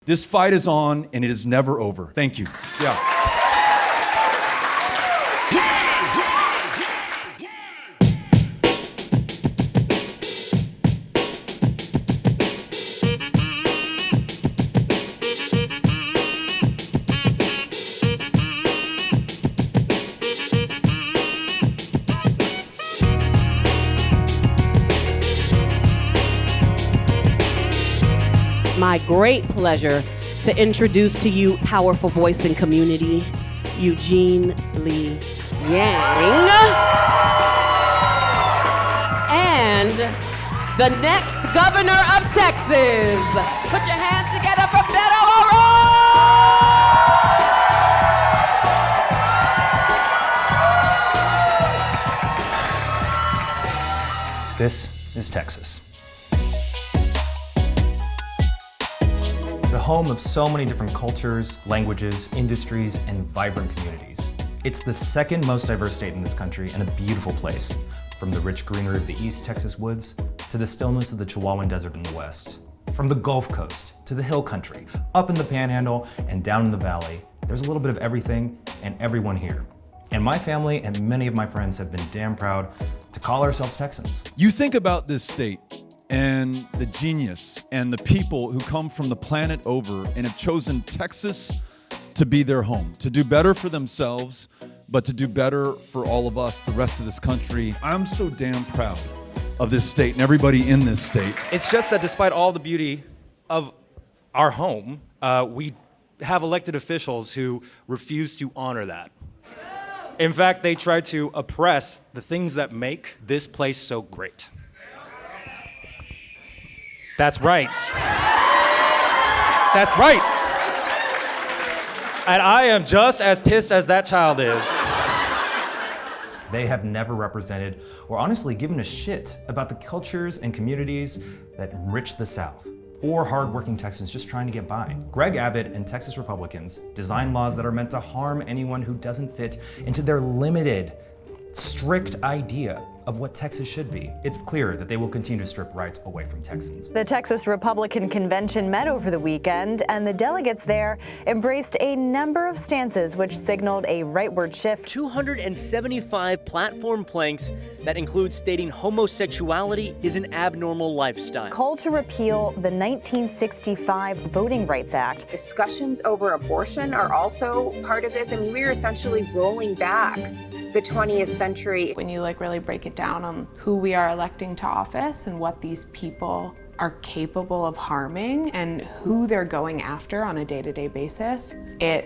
This fight is on, and it is never over. Thank you. Yeah. My great pleasure to introduce to you powerful voice in community, Eugene Lee Yang. And the next governor of Texas. Put your hands together for Beto O'Rourke! This is Texas. The home of so many different cultures, languages, industries, and vibrant communities. It's the second most diverse state in this country and a beautiful place, from the rich greenery of the East Texas woods to the stillness of the Chihuahuan Desert in the West. From the Gulf Coast to the Hill Country, up in the Panhandle and down in the Valley, there's a little bit of everything and everyone here. And my family and many of my friends have been damn proud to call ourselves Texans. You think about this state and the genius and the people who come from the planet over and have chosen Texas to be their home, to do better for themselves, but to do better for all of us, the rest of this country. I'm so damn proud of this state and everybody in this state. It's just that despite all the beauty of our home, we have elected officials who refuse to honor that. In fact, they try to oppress the things that make this place so great. That's right. That's right. And I am just as pissed as that child is. They have never represented or honestly given a shit about the cultures and communities that enrich the South or hardworking Texans just trying to get by. Greg Abbott and Texas Republicans design laws that are meant to harm anyone who doesn't fit into their limited, strict idea of what Texas should be. It's clear that they will continue to strip rights away from Texans. The Texas Republican Convention met over the weekend, and the delegates there embraced a number of stances which signaled a rightward shift. 275 platform planks that include stating homosexuality is an abnormal lifestyle. Called to repeal the 1965 Voting Rights Act. Discussions over abortion are also part of this. I mean, we're essentially rolling back the 20th century. When you really break it down on who we are electing to office and what these people are capable of harming and who they're going after on a day-to-day basis, it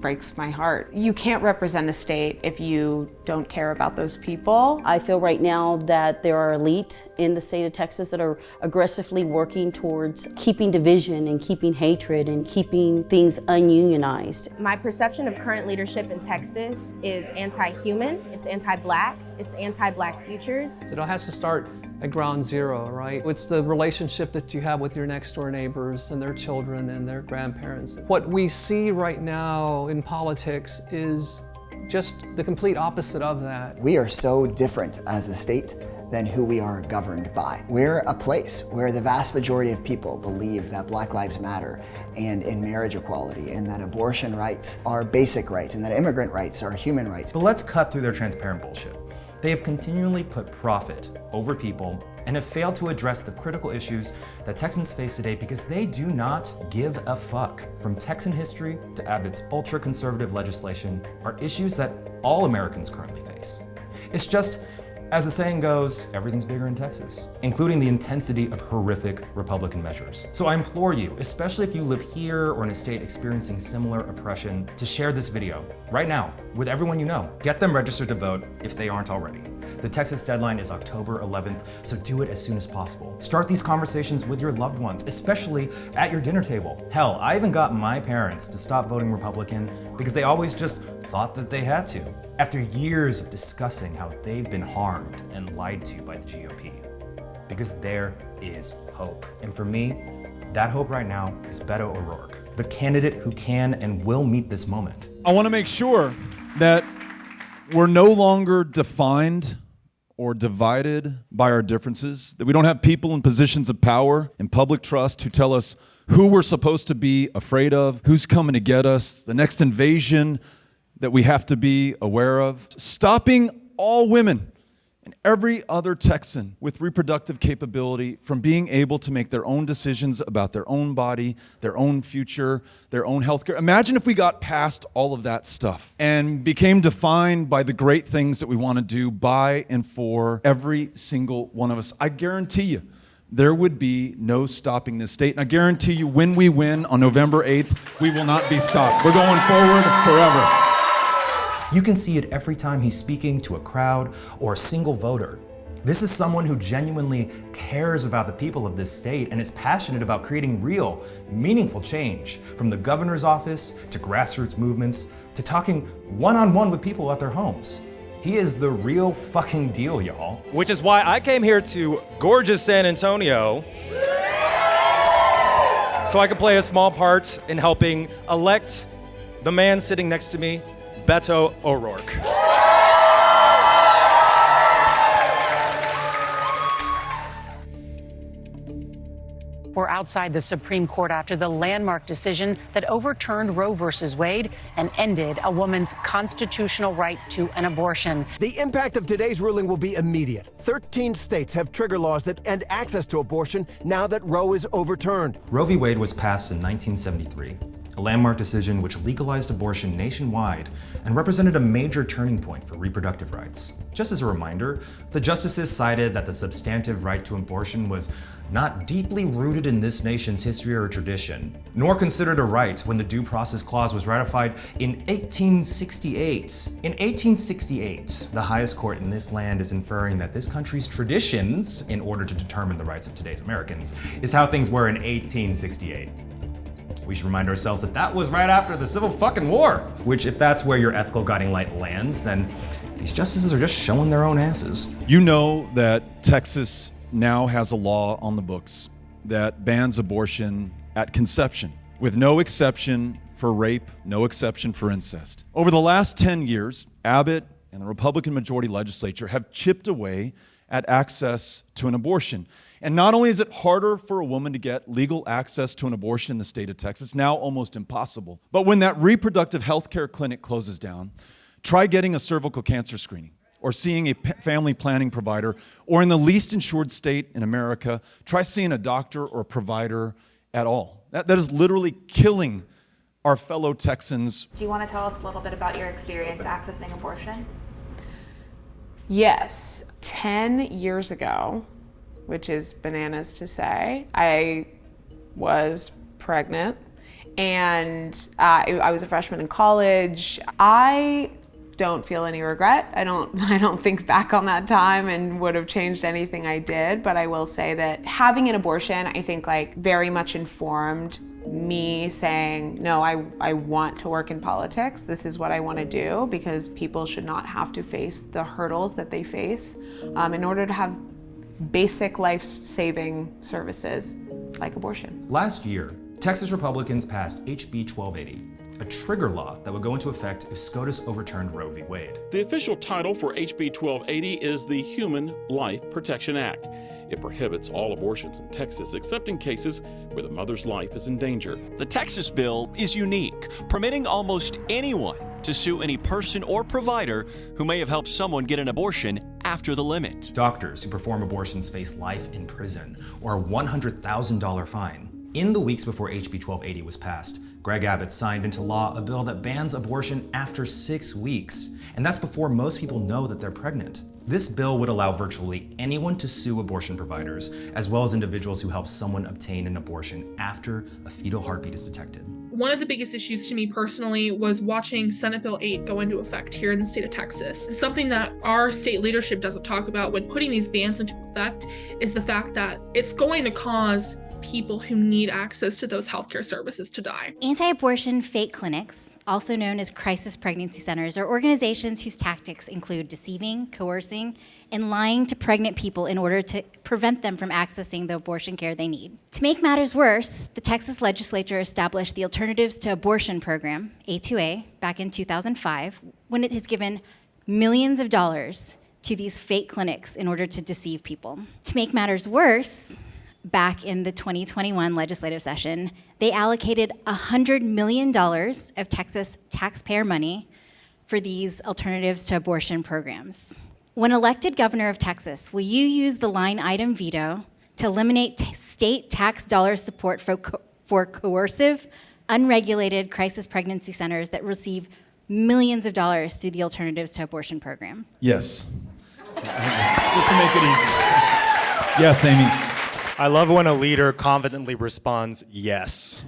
breaks my heart. You can't represent a state if you don't care about those people. I feel right now that there are elite in the state of Texas that are aggressively working towards keeping division and keeping hatred and keeping things ununionized. My perception of current leadership in Texas is anti-human, it's anti-Black, it's anti-Black futures. It all has to start at ground zero, right? It's the relationship that you have with your next door neighbors and their children and their grandparents. What we see right now in politics is just the complete opposite of that. We are so different as a state than who we are governed by. We're a place where the vast majority of people believe that Black lives matter and in marriage equality and that abortion rights are basic rights and that immigrant rights are human rights. But let's cut through their transparent bullshit. They have continually put profit over people and have failed to address the critical issues that Texans face today because they do not give a fuck. From Texan history to Abbott's ultra-conservative legislation are issues that all Americans currently face. It's just, as the saying goes, everything's bigger in Texas, including the intensity of horrific Republican measures. So I implore you, especially if you live here or in a state experiencing similar oppression, to share this video right now with everyone you know. Get them registered to vote if they aren't already. The Texas deadline is October 11th, so do it as soon as possible. Start these conversations with your loved ones, especially at your dinner table. Hell, I even got my parents to stop voting Republican because they always just thought that they had to. After years of discussing how they've been harmed and lied to by the GOP. Because there is hope. And for me, that hope right now is Beto O'Rourke, the candidate who can and will meet this moment. I want to make sure that we're no longer defined or divided by our differences, that we don't have people in positions of power and public trust who tell us who we're supposed to be afraid of, who's coming to get us, the next invasion that we have to be aware of. Stopping all women and every other Texan with reproductive capability from being able to make their own decisions about their own body, their own future, their own healthcare. Imagine if we got past all of that stuff and became defined by the great things that we want to do by and for every single one of us. I guarantee you, there would be no stopping this state. And I guarantee you, when we win on November 8th, we will not be stopped. We're going forward forever. You can see it every time he's speaking to a crowd or a single voter. This is someone who genuinely cares about the people of this state and is passionate about creating real, meaningful change, from the governor's office to grassroots movements to talking one-on-one with people at their homes. He is the real fucking deal, y'all. Which is why I came here to gorgeous San Antonio so I could play a small part in helping elect the man sitting next to me, Beto O'Rourke. We're outside the Supreme Court after the landmark decision that overturned Roe versus Wade and ended a woman's constitutional right to an abortion. The impact of today's ruling will be immediate. 13 states have trigger laws that end access to abortion now that Roe is overturned. Roe v. Wade was passed in 1973, a landmark decision which legalized abortion nationwide and represented a major turning point for reproductive rights. Just as a reminder, the justices cited that the substantive right to abortion was not deeply rooted in this nation's history or tradition, nor considered a right when the Due Process Clause was ratified in 1868. In 1868, the highest court in this land is inferring that this country's traditions, in order to determine the rights of today's Americans, is how things were in 1868. We should remind ourselves that that was right after the Civil fucking War, which, if that's where your ethical guiding light lands, then these justices are just showing their own asses. You know that Texas now has a law on the books that bans abortion at conception, with no exception for rape, no exception for incest. Over the last 10 years, Abbott and the Republican majority legislature have chipped away at access to an abortion. And not only is it harder for a woman to get legal access to an abortion in the state of Texas, now almost impossible, but when that reproductive health care clinic closes down, try getting a cervical cancer screening or seeing a family planning provider, or in the least insured state in America, try seeing a doctor or a provider at all. That is literally killing our fellow Texans. Do you want to tell us a little bit about your experience accessing abortion? Yes. 10 years ago, which is bananas to say, I was pregnant and I was a freshman in college. I don't feel any regret. I don't think back on that time and would have changed anything I did, but I will say that having an abortion, I think, like, very much informed me saying, no, I want to work in politics. This is what I want to do, because people should not have to face the hurdles that they face in order to have basic life-saving services like abortion. Last year, Texas Republicans passed HB 1280, a trigger law that would go into effect if SCOTUS overturned Roe v. Wade. The official title for HB 1280 is the Human Life Protection Act. It prohibits all abortions in Texas, except in cases where the mother's life is in danger. The Texas bill is unique, permitting almost anyone to sue any person or provider who may have helped someone get an abortion after the limit. Doctors who perform abortions face life in prison or a $100,000 fine. In the weeks before HB 1280 was passed, Greg Abbott signed into law a bill that bans abortion after 6 weeks, and that's before most people know that they're pregnant. This bill would allow virtually anyone to sue abortion providers, as well as individuals who help someone obtain an abortion after a fetal heartbeat is detected. One of the biggest issues to me personally was watching Senate Bill 8 go into effect here in the state of Texas. And something that our state leadership doesn't talk about when putting these bans into effect is the fact that it's going to cause people who need access to those healthcare services to die. Anti-abortion fake clinics, also known as crisis pregnancy centers, are organizations whose tactics include deceiving, coercing, and lying to pregnant people in order to prevent them from accessing the abortion care they need. To make matters worse, the Texas legislature established the Alternatives to Abortion program, A2A, back in 2005, when it has given millions of dollars to these fake clinics in order to deceive people. To make matters worse, back in the 2021 legislative session, they allocated $100 million of Texas taxpayer money for these alternatives to abortion programs. When elected governor of Texas, will you use the line item veto to eliminate state tax dollar support for coercive, unregulated crisis pregnancy centers that receive millions of dollars through the Alternatives to Abortion program? Yes. Just to make it easy. Yes, Amy. I love when a leader confidently responds, yes.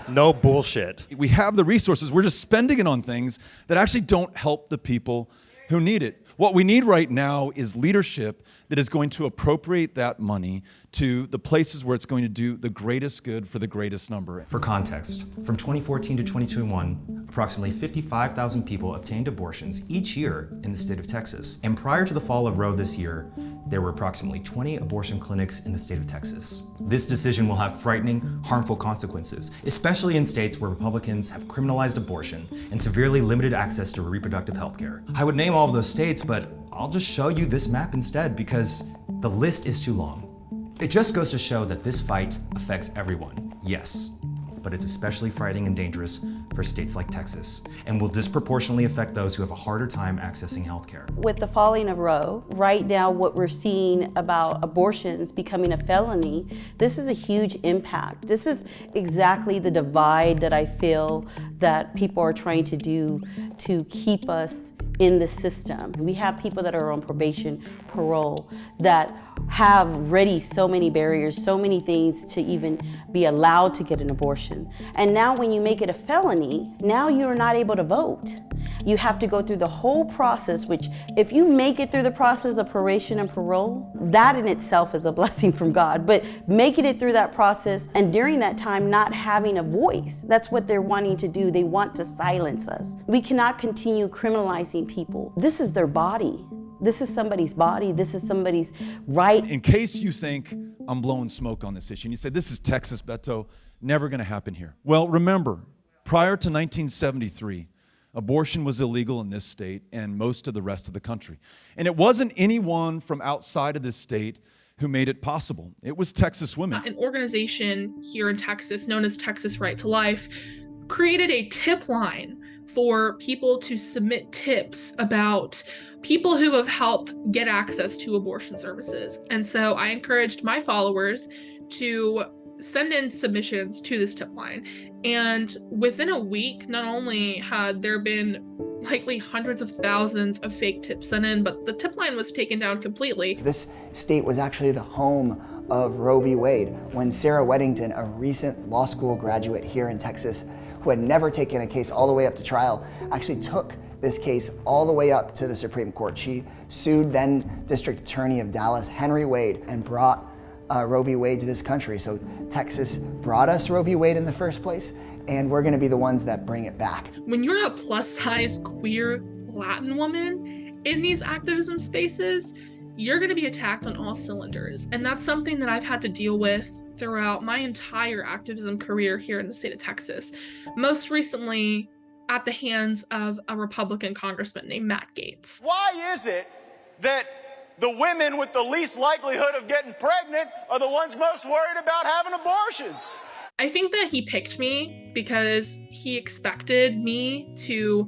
No bullshit. We have the resources. We're just spending it on things that actually don't help the people who need it. What we need right now is leadership that is going to appropriate that money to the places where it's going to do the greatest good for the greatest number. For context, from 2014 to 2021, approximately 55,000 people obtained abortions each year in the state of Texas. And prior to the fall of Roe this year, there were approximately 20 abortion clinics in the state of Texas. This decision will have frightening, harmful consequences, especially in states where Republicans have criminalized abortion and severely limited access to reproductive health care. I would name all of those states, but I'll just show you this map instead because the list is too long. It just goes to show that this fight affects everyone, yes, but it's especially frightening and dangerous for states like Texas and will disproportionately affect those who have a harder time accessing healthcare. With the falling of Roe, right now what we're seeing about abortions becoming a felony, this is a huge impact. This is exactly the divide that I feel that people are trying to do to keep us in the system. We have people that are on probation, parole, that have ready so many barriers, so many things to even be allowed to get an abortion. And now when you make it a felony, now you're not able to vote. You have to go through the whole process, which if you make it through the process of probation and parole, that in itself is a blessing from God. But making it through that process and during that time not having a voice, that's what they're wanting to do. They want to silence us. We cannot continue criminalizing people. This is their body. This is somebody's body. This is somebody's right. In case you think I'm blowing smoke on this issue, and you say, this is Texas, Beto, never gonna happen here. Well, remember, prior to 1973, abortion was illegal in this state and most of the rest of the country. And it wasn't anyone from outside of this state who made it possible. It was Texas women. An organization here in Texas known as Texas Right to Life created a tip line for people to submit tips about people who have helped get access to abortion services. And so I encouraged my followers to send in submissions to this tip line. And within a week, not only had there been likely hundreds of thousands of fake tips sent in, but the tip line was taken down completely. This state was actually the home of Roe v. Wade when Sarah Weddington, a recent law school graduate here in Texas, who had never taken a case all the way up to trial, actually took this case all the way up to the Supreme Court. She sued then District Attorney of Dallas, Henry Wade, and brought Roe v. Wade to this country. So Texas brought us Roe v. Wade in the first place, and we're gonna be the ones that bring it back. When you're a plus-size queer Latin woman in these activism spaces, you're gonna be attacked on all cylinders. And that's something that I've had to deal with throughout my entire activism career here in the state of Texas. Most recently, at the hands of a Republican congressman named Matt Gaetz. Why is it that the women with the least likelihood of getting pregnant are the ones most worried about having abortions? I think that he picked me because he expected me to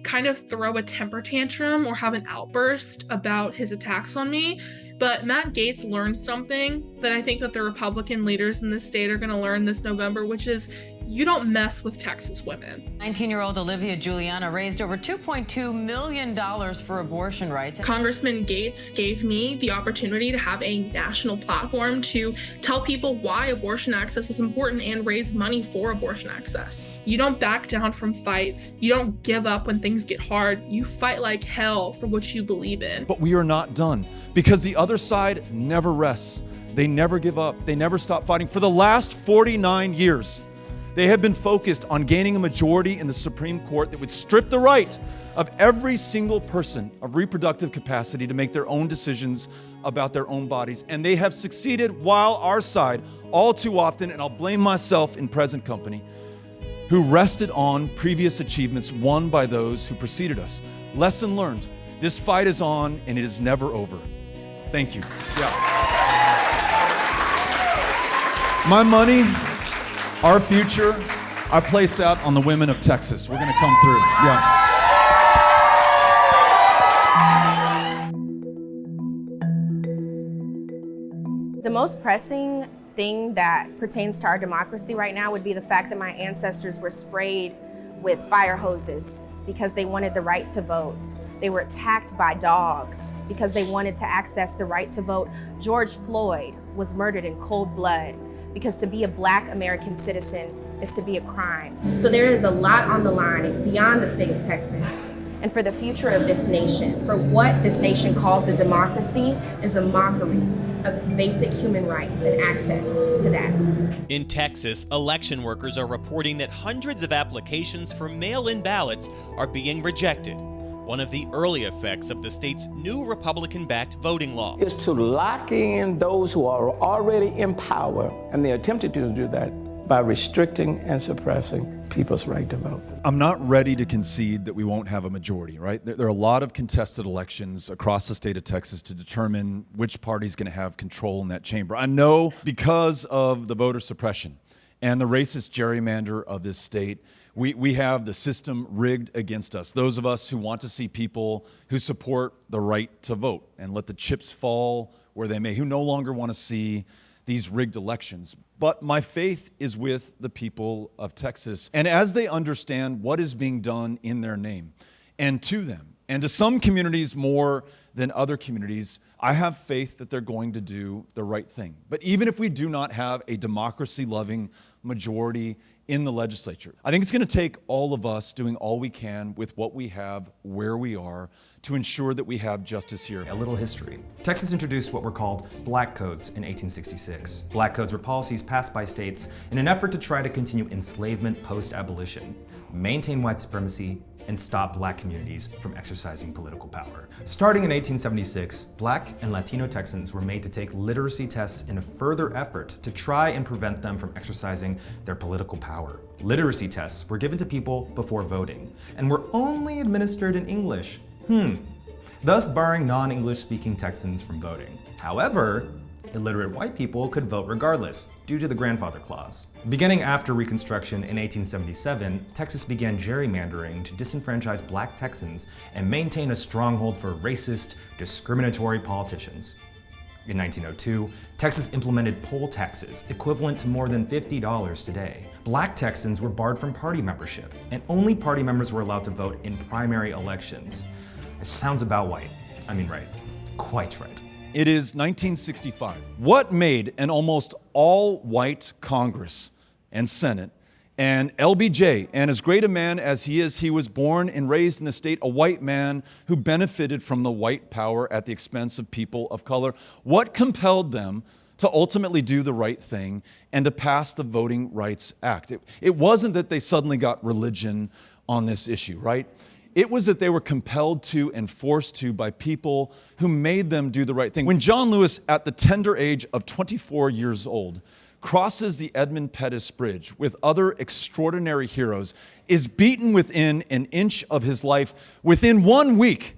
kind of throw a temper tantrum or have an outburst about his attacks on me. But Matt Gaetz learned something that I think that the Republican leaders in this state are going to learn this November, which is you don't mess with Texas women. 19-year-old Olivia Juliana raised over $2.2 million for abortion rights. Congressman Gaetz gave me the opportunity to have a national platform to tell people why abortion access is important and raise money for abortion access. You don't back down from fights. You don't give up when things get hard. You fight like hell for what you believe in. But we are not done because the other side never rests. They never give up. They never stop fighting. For the last 49 years, they have been focused on gaining a majority in the Supreme Court that would strip the right of every single person of reproductive capacity to make their own decisions about their own bodies. And they have succeeded while our side, all too often, and I'll blame myself in present company, who rested on previous achievements won by those who preceded us. Lesson learned. This fight is on and it is never over. Thank you. Yeah. My money, our future, I place out on the women of Texas. We're going to come through. Yeah. The most pressing thing that pertains to our democracy right now would be the fact that my ancestors were sprayed with fire hoses because they wanted the right to vote. They were attacked by dogs because they wanted to access the right to vote. George Floyd was murdered in cold blood because to be a Black American citizen is to be a crime. So there is a lot on the line beyond the state of Texas. And for the future of this nation, for what this nation calls a democracy, is a mockery of basic human rights and access to that. In Texas, election workers are reporting that hundreds of applications for mail-in ballots are being rejected. One of the early effects of the state's new Republican-backed voting law is to lock in those who are already in power, and they attempted to do that by restricting and suppressing people's right to vote. I'm not ready to concede that we won't have a majority, right? There are a lot of contested elections across the state of Texas to determine which party's going to have control in that chamber. I know because of the voter suppression and the racist gerrymander of this state, we have the system rigged against us. Those of us who want to see people who support the right to vote and let the chips fall where they may, who no longer want to see these rigged elections. But my faith is with the people of Texas. And as they understand what is being done in their name and to them, and to some communities more than other communities, I have faith that they're going to do the right thing. But even if we do not have a democracy-loving majority in the legislature, I think it's going to take all of us doing all we can with what we have, where we are, to ensure that we have justice here. A little history. Texas introduced what were called black codes in 1866. Black codes were policies passed by states in an effort to try to continue enslavement post-abolition, maintain white supremacy, and stop Black communities from exercising political power. Starting in 1876, Black and Latino Texans were made to take literacy tests in a further effort to try and prevent them from exercising their political power. Literacy tests were given to people before voting and were only administered in English. Thus barring non-English speaking Texans from voting. However, illiterate white people could vote regardless, due to the grandfather clause. Beginning after Reconstruction in 1877, Texas began gerrymandering to disenfranchise Black Texans and maintain a stronghold for racist, discriminatory politicians. In 1902, Texas implemented poll taxes, equivalent to more than $50 today. Black Texans were barred from party membership, and only party members were allowed to vote in primary elections. It sounds about right. I mean right. Quite right. It is 1965. What made an almost all-white Congress and Senate, and LBJ, and as great a man as he is, he was born and raised in the state, a white man who benefited from the white power at the expense of people of color. What compelled them to ultimately do the right thing and to pass the Voting Rights Act? It wasn't that they suddenly got religion on this issue, right? It was that they were compelled to and forced to by people who made them do the right thing. When John Lewis, at the tender age of 24 years old, crosses the Edmund Pettus Bridge with other extraordinary heroes, is beaten within an inch of his life, within 1 week,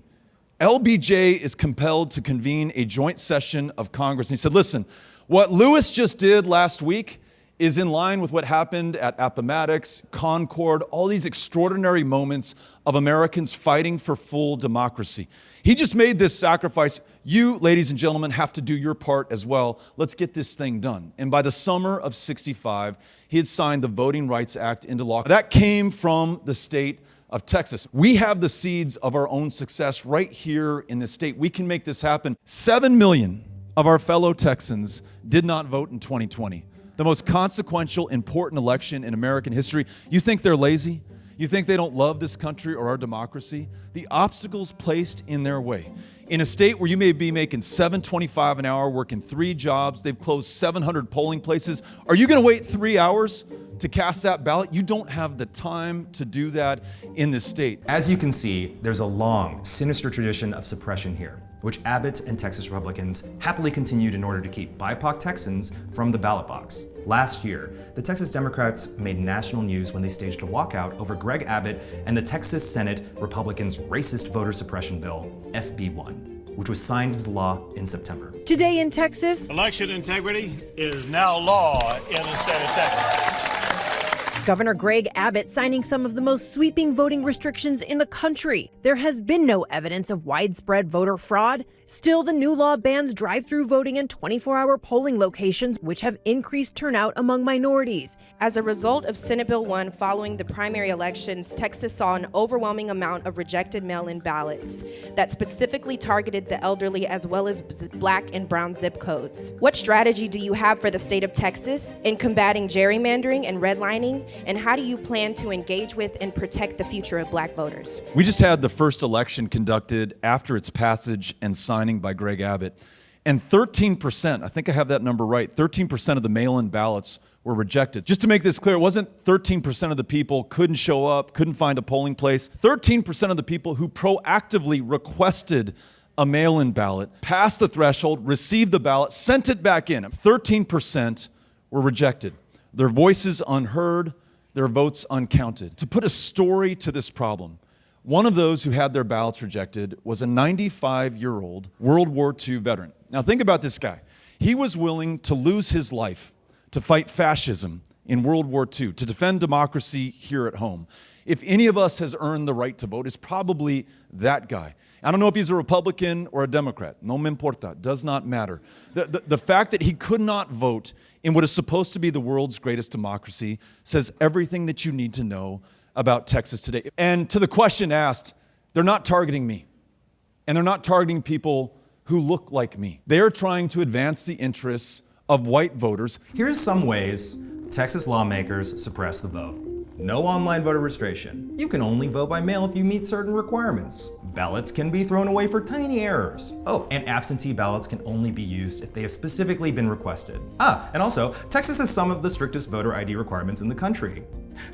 LBJ is compelled to convene a joint session of Congress. And he said, listen, what Lewis just did last week is in line with what happened at Appomattox, Concord, all these extraordinary moments of Americans fighting for full democracy. He just made this sacrifice. You, ladies and gentlemen, have to do your part as well. Let's get this thing done. And by the summer of '65, he had signed the Voting Rights Act into law. That came from the state of Texas. We have the seeds of our own success right here in this state. We can make this happen. 7 million of our fellow Texans did not vote in 2020. The most consequential, important election in American history. You think they're lazy? You think they don't love this country or our democracy? The obstacles placed in their way. In a state where you may be making $7.25 an hour, working 3 jobs, they've closed 700 polling places. Are you going to wait 3 hours to cast that ballot? You don't have the time to do that in this state. As you can see, there's a long, sinister tradition of suppression here, which Abbott and Texas Republicans happily continued in order to keep BIPOC Texans from the ballot box. Last year, the Texas Democrats made national news when they staged a walkout over Greg Abbott and the Texas Senate Republicans' racist voter suppression bill, SB 1. which was signed into law in September. Today in Texas, election integrity is now law in the state of Texas. Governor Greg Abbott signing some of the most sweeping voting restrictions in the country. There has been no evidence of widespread voter fraud. Still, the new law bans drive-through voting and 24-hour polling locations, which have increased turnout among minorities. As a result of Senate Bill 1 following the primary elections, Texas saw an overwhelming amount of rejected mail-in ballots that specifically targeted the elderly as well as black and brown zip codes. What strategy do you have for the state of Texas in combating gerrymandering and redlining, and how do you plan to engage with and protect the future of black voters? We just had the first election conducted after its passage and signing by Greg Abbott. And 13%, I think I have that number right, 13% of the mail-in ballots were rejected. Just to make this clear, it wasn't 13% of the people couldn't show up, couldn't find a polling place. 13% of the people who proactively requested a mail-in ballot, passed the threshold, received the ballot, sent it back in. 13% were rejected. Their voices unheard, their votes uncounted. To put a story to this problem, one of those who had their ballots rejected was a 95-year-old World War II veteran. Now think about this guy. He was willing to lose his life to fight fascism in World War II, to defend democracy here at home. If any of us has earned the right to vote, it's probably that guy. I don't know if he's a Republican or a Democrat. No me importa. Does not matter. The fact that he could not vote in what is supposed to be the world's greatest democracy says everything that you need to know about Texas today. And to the question asked, they're not targeting me. And they're not targeting people who look like me. They are trying to advance the interests of white voters. Here's some ways Texas lawmakers suppress the vote. No online voter registration. You can only vote by mail if you meet certain requirements. Ballots can be thrown away for tiny errors. Oh, and absentee ballots can only be used if they have specifically been requested. And also, Texas has some of the strictest voter ID requirements in the country.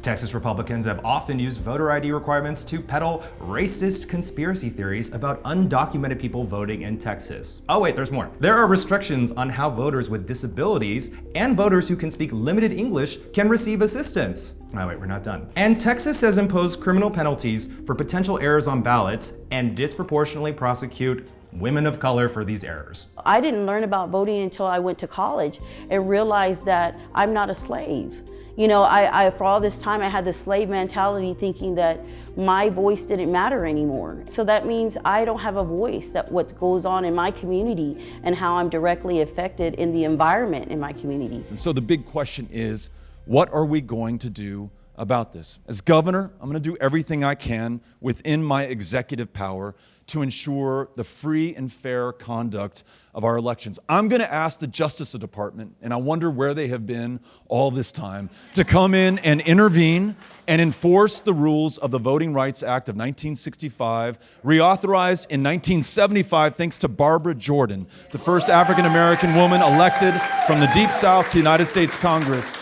Texas Republicans have often used voter ID requirements to peddle racist conspiracy theories about undocumented people voting in Texas. Oh wait, there's more. There are restrictions on how voters with disabilities and voters who can speak limited English can receive assistance. Oh wait, we're not done. And Texas has imposed criminal penalties for potential errors on ballots and disproportionately prosecute women of color for these errors. I didn't learn about voting until I went to college and realized that I'm not a slave. You know, I for all this time I had this slave mentality thinking that my voice didn't matter anymore. So that means I don't have a voice that what goes on in my community and how I'm directly affected in the environment in my community. And so the big question is, what are we going to do about this? As governor, I'm going to do everything I can within my executive power to ensure the free and fair conduct of our elections. I'm going to ask the Justice Department, and I wonder where they have been all this time, to come in and intervene and enforce the rules of the Voting Rights Act of 1965, reauthorized in 1975 thanks to Barbara Jordan, the first African-American woman elected from the Deep South to the United States Congress.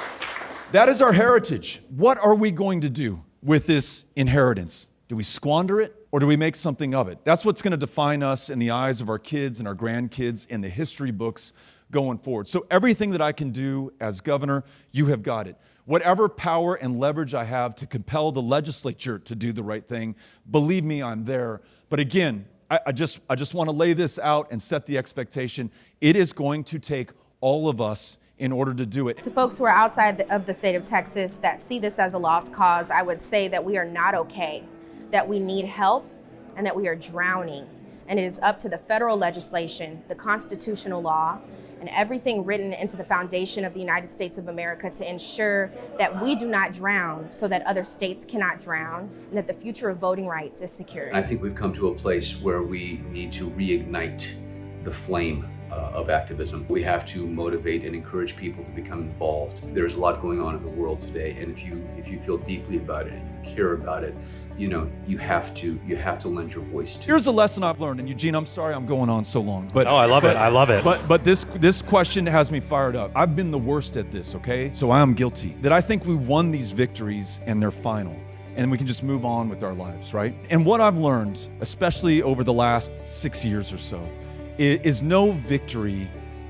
That is our heritage. What are we going to do with this inheritance? Do we squander it, or do we make something of it? That's what's going to define us in the eyes of our kids and our grandkids in the history books going forward. So everything that I can do as governor, you have got it. Whatever power and leverage I have to compel the legislature to do the right thing, believe me, I'm there. But again, I just want to lay this out and set the expectation. It is going to take all of us in order to do it. To folks who are outside of the state of Texas that see this as a lost cause, I would say that we are not okay, that we need help, and that we are drowning. And it is up to the federal legislation, the constitutional law, and everything written into the foundation of the United States of America to ensure that we do not drown so that other states cannot drown, and that the future of voting rights is secured. I think we've come to a place where we need to reignite the flame of activism. We have to motivate and encourage people to become involved. There's a lot going on in the world today, and if you feel deeply about it and you care about it, you know, you have to lend your voice to. Here's a lesson I've learned, and Eugene, I'm sorry I'm going on so long, but I love it. But this question has me fired up. I've been the worst at this, okay? So I am guilty. That I think we won these victories and they're final, and we can just move on with our lives, right? And what I've learned, especially over the last 6 years or so, is no victory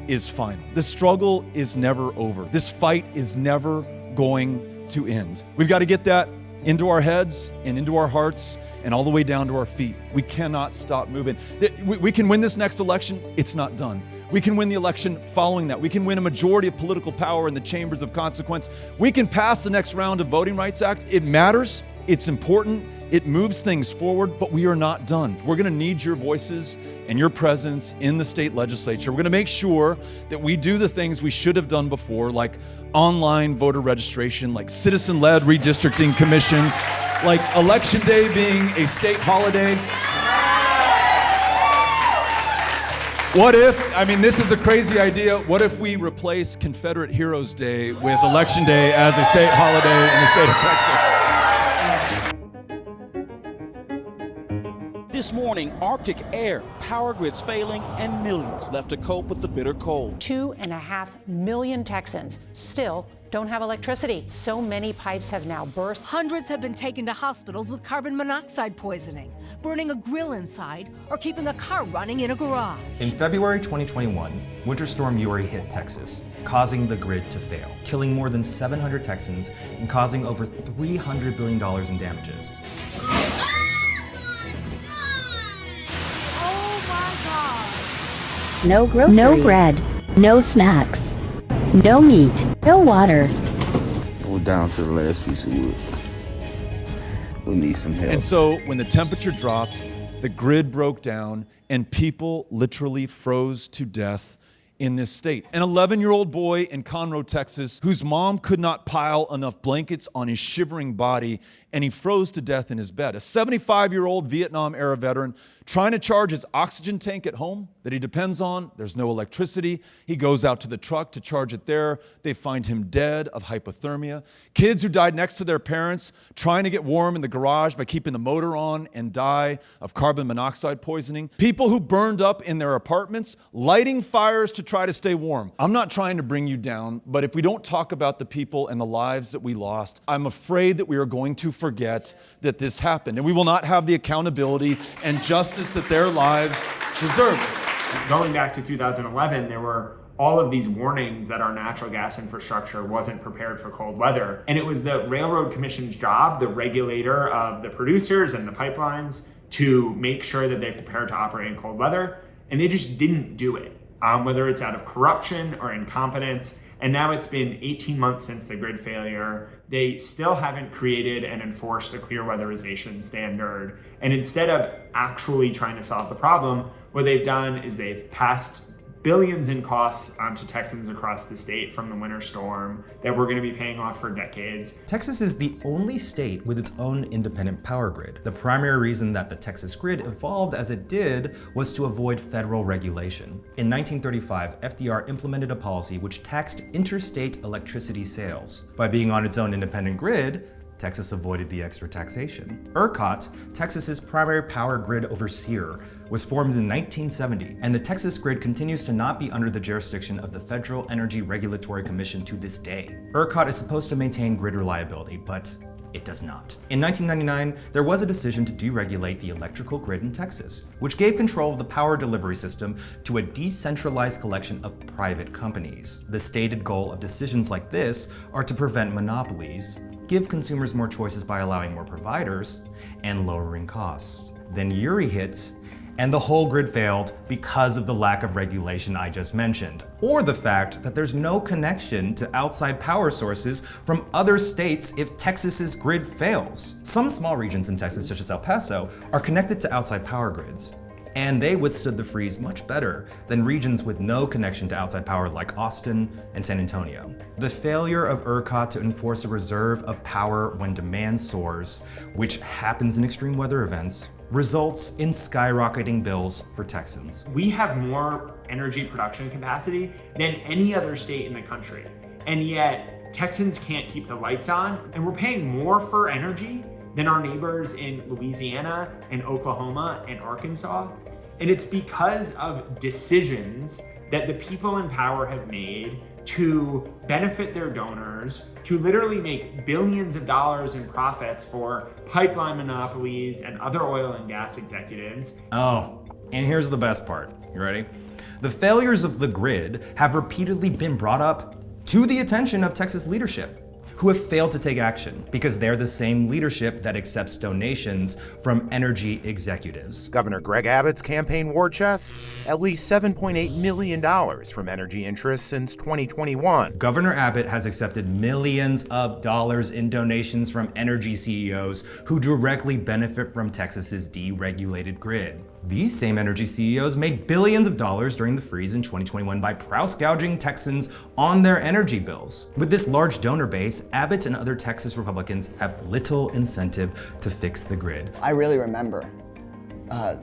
is final. The struggle is never over. This fight is never going to end. We've got to get that into our heads and into our hearts and all the way down to our feet. We cannot stop moving. We can win this next election. It's not done. We can win the election following that. We can win a majority of political power in the chambers of consequence. We can pass the next round of Voting Rights Act. It matters. It's important. It moves things forward, but we are not done. We're going to need your voices and your presence in the state legislature. We're going to make sure that we do the things we should have done before, like online voter registration, like citizen-led redistricting commissions, like Election Day being a state holiday. What if, this is a crazy idea, what if we replace Confederate Heroes Day with Election Day as a state holiday in the state of Texas? This morning, Arctic air, power grids failing, and millions left to cope with the bitter cold. 2.5 million Texans still don't have electricity. So many pipes have now burst. Hundreds have been taken to hospitals with carbon monoxide poisoning, burning a grill inside, or keeping a car running in a garage. In February 2021, Winter Storm Uri hit Texas, causing the grid to fail, killing more than 700 Texans and causing over $300 billion in damages. No groceries, no bread, no snacks, no meat, no water. We're down to the last piece of wood. We need some help. And so when the temperature dropped, the grid broke down and people literally froze to death in this state. An 11-year-old boy in Conroe, Texas, whose mom could not pile enough blankets on his shivering body, and he froze to death in his bed. A 75-year-old Vietnam-era veteran trying to charge his oxygen tank at home that he depends on. There's no electricity. He goes out to the truck to charge it there. They find him dead of hypothermia. Kids who died next to their parents trying to get warm in the garage by keeping the motor on and die of carbon monoxide poisoning. People who burned up in their apartments, lighting fires to try to stay warm. I'm not trying to bring you down, but if we don't talk about the people and the lives that we lost, I'm afraid that we are going to forget that this happened, and we will not have the accountability and justice that their lives deserve. Going back to 2011, there were all of these warnings that our natural gas infrastructure wasn't prepared for cold weather. And it was the Railroad Commission's job, the regulator of the producers and the pipelines, to make sure that they prepared to operate in cold weather. And they just didn't do it, whether it's out of corruption or incompetence. And now it's been 18 months since the grid failure. They still haven't created and enforced a clear weatherization standard. And instead of actually trying to solve the problem, what they've done is they've passed billions in costs to Texans across the state from the winter storm that we're going to be paying off for decades. Texas is the only state with its own independent power grid. The primary reason that the Texas grid evolved as it did was to avoid federal regulation. In 1935, FDR implemented a policy which taxed interstate electricity sales. By being on its own independent grid, Texas avoided the extra taxation. ERCOT, Texas's primary power grid overseer, was formed in 1970, and the Texas grid continues to not be under the jurisdiction of the Federal Energy Regulatory Commission to this day. ERCOT is supposed to maintain grid reliability, but it does not. In 1999, there was a decision to deregulate the electrical grid in Texas, which gave control of the power delivery system to a decentralized collection of private companies. The stated goal of decisions like this are to prevent monopolies, give consumers more choices by allowing more providers, and lowering costs. Then Uri hit, and the whole grid failed because of the lack of regulation I just mentioned, or the fact that there's no connection to outside power sources from other states if Texas's grid fails. Some small regions in Texas, such as El Paso, are connected to outside power grids, and they withstood the freeze much better than regions with no connection to outside power like Austin and San Antonio. The failure of ERCOT to enforce a reserve of power when demand soars, which happens in extreme weather events, results in skyrocketing bills for Texans. We have more energy production capacity than any other state in the country, and yet Texans can't keep the lights on, and we're paying more for energy than our neighbors in Louisiana and Oklahoma and Arkansas. And it's because of decisions that the people in power have made to benefit their donors, to literally make billions of dollars in profits for pipeline monopolies and other oil and gas executives. Oh, and here's the best part. You ready? The failures of the grid have repeatedly been brought up to the attention of Texas leadership, who have failed to take action because they're the same leadership that accepts donations from energy executives. Governor Greg Abbott's campaign war chest, at least $7.8 million from energy interests since 2021. Governor Abbott has accepted millions of dollars in donations from energy CEOs who directly benefit from Texas's deregulated grid. These same energy CEOs made billions of dollars during the freeze in 2021 by price gouging Texans on their energy bills. With this large donor base, Abbott and other Texas Republicans have little incentive to fix the grid. I really remember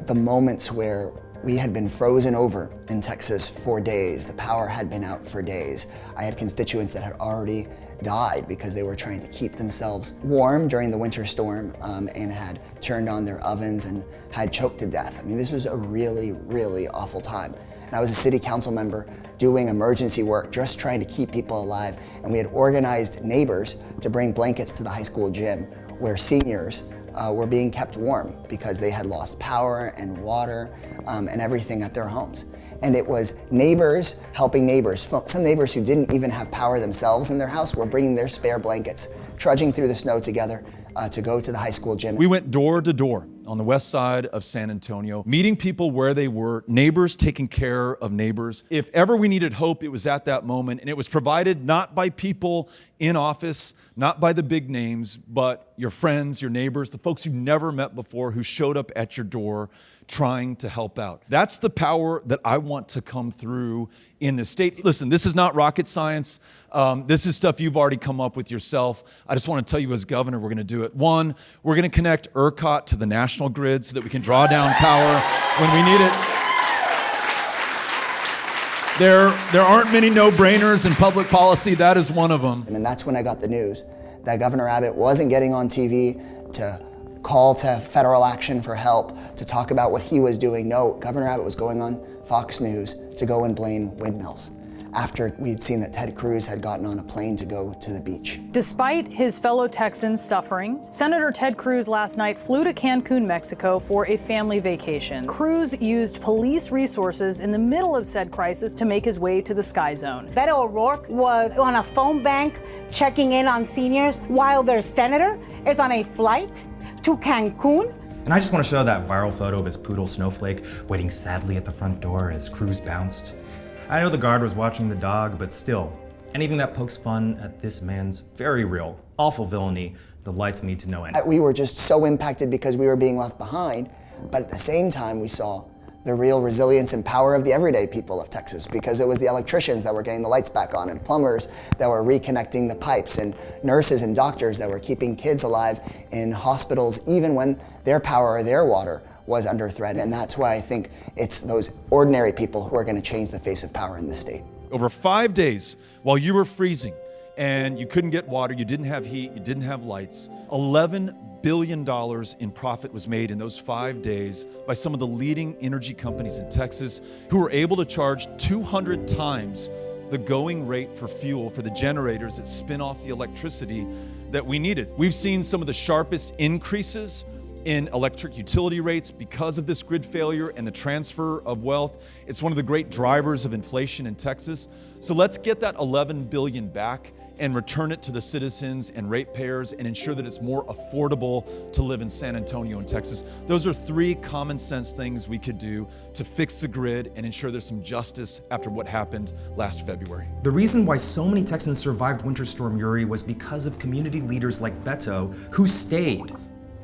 the moments where we had been frozen over in Texas for days. The power had been out for days. I had constituents that had already died because they were trying to keep themselves warm during the winter storm and had turned on their ovens and had choked to death. I mean, this was a really, really awful time. And I was a city council member doing emergency work, just trying to keep people alive. And we had organized neighbors to bring blankets to the high school gym where seniors were being kept warm because they had lost power and water and everything at their homes. And it was neighbors helping neighbors. Some neighbors who didn't even have power themselves in their house were bringing their spare blankets, trudging through the snow together to go to the high school gym. We went door to door on the west side of San Antonio, meeting people where they were, neighbors taking care of neighbors. If ever we needed hope, it was at that moment, and it was provided not by people in office, not by the big names, but your friends, your neighbors, the folks you never met before who showed up at your door trying to help out. That's the power that I want to come through in the state. Listen, this is not rocket science. This is stuff you've already come up with yourself. I just want to tell you as governor, we're going to do it. One, we're going to connect ERCOT to the national grid so that we can draw down power when we need it. There aren't many no-brainers in public policy. That is one of them. And that's when I got the news that Governor Abbott wasn't getting on TV to call to federal action for help, to talk about what he was doing. No, Governor Abbott was going on Fox News to go and blame windmills after we'd seen that Ted Cruz had gotten on a plane to go to the beach. Despite his fellow Texans suffering, Senator Ted Cruz last night flew to Cancun, Mexico for a family vacation. Cruz used police resources in the middle of said crisis to make his way to the Sky Zone. Beto O'Rourke was on a phone bank checking in on seniors while their senator is on a flight to Cancun. And I just want to show that viral photo of his poodle Snowflake waiting sadly at the front door as Cruz bounced. I know the guard was watching the dog, but still, anything that pokes fun at this man's very real, awful villainy delights me to no end. We were just so impacted because we were being left behind, but at the same time we saw the real resilience and power of the everyday people of Texas, because it was the electricians that were getting the lights back on, and plumbers that were reconnecting the pipes, and nurses and doctors that were keeping kids alive in hospitals even when their power or their water was under threat. And that's why I think it's those ordinary people who are going to change the face of power in this state. Over 5 days, while you were freezing and you couldn't get water, you didn't have heat, you didn't have lights, $11 billion in profit was made in those 5 days by some of the leading energy companies in Texas who were able to charge 200 times the going rate for fuel for the generators that spin off the electricity that we needed. We've seen some of the sharpest increases in electric utility rates because of this grid failure and the transfer of wealth. It's one of the great drivers of inflation in Texas. So let's get that $11 billion back and return it to the citizens and ratepayers and ensure that it's more affordable to live in San Antonio and Texas. Those are three common sense things we could do to fix the grid and ensure there's some justice after what happened last February. The reason why so many Texans survived Winter Storm Uri was because of community leaders like Beto who stayed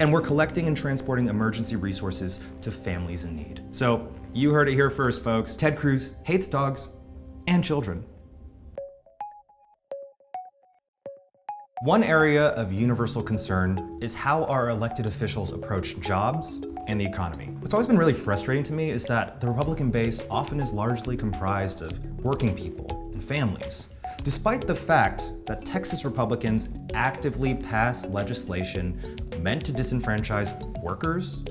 and we're collecting and transporting emergency resources to families in need. So you heard it here first, folks. Ted Cruz hates dogs and children. One area of universal concern is how our elected officials approach jobs and the economy. What's always been really frustrating to me is that the Republican base often is largely comprised of working people and families, despite the fact that Texas Republicans actively pass legislation meant to disenfranchise workers,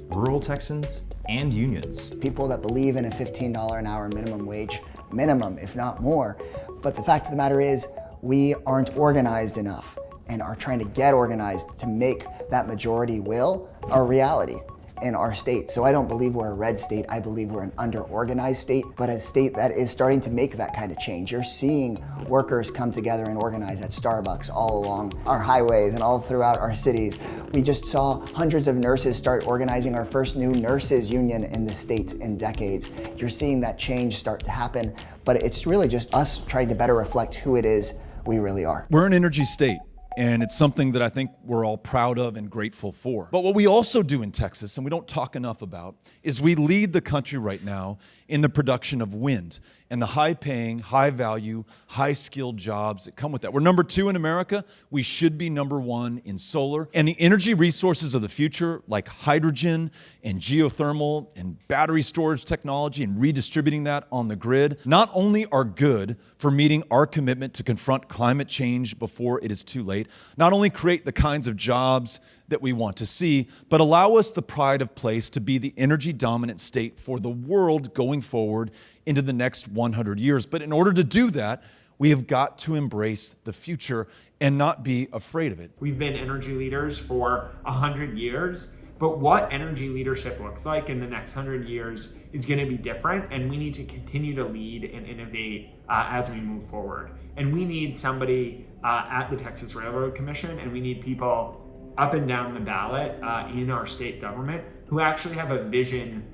rural Texans, and unions. People that believe in a $15 an hour minimum wage, minimum, if not more. But the fact of the matter is, we aren't organized enough and are trying to get organized to make that majority will a reality. in our state. So I don't believe we're a red state. I believe we're an under-organized state, but a state that is starting to make that kind of change. You're seeing workers come together and organize at Starbucks all along our highways and all throughout our cities. We just saw hundreds of nurses start organizing our first new nurses union in the state in decades. You're seeing that change start to happen, but it's really just us trying to better reflect who it is we really are. We're an energy state, and it's something that I think we're all proud of and grateful for. But what we also do in Texas, and we don't talk enough about, is we lead the country right now in the production of wind and the high-paying, high-value, high-skilled jobs that come with that. We're number 2 in America. We should be number 1 in solar. And the energy resources of the future, like hydrogen and geothermal and battery storage technology and redistributing that on the grid, not only are good for meeting our commitment to confront climate change before it is too late, not only create the kinds of jobs that we want to see, but allow us the pride of place to be the energy dominant state for the world going forward into the next 100 years. But in order to do that, we have got to embrace the future and not be afraid of it. We've been energy leaders for 100 years, but what energy leadership looks like in the next 100 years is going to be different, and we need to continue to lead and innovate as we move forward. And we need somebody at the Texas Railroad Commission, and we need people up and down the ballot in our state government who actually have a vision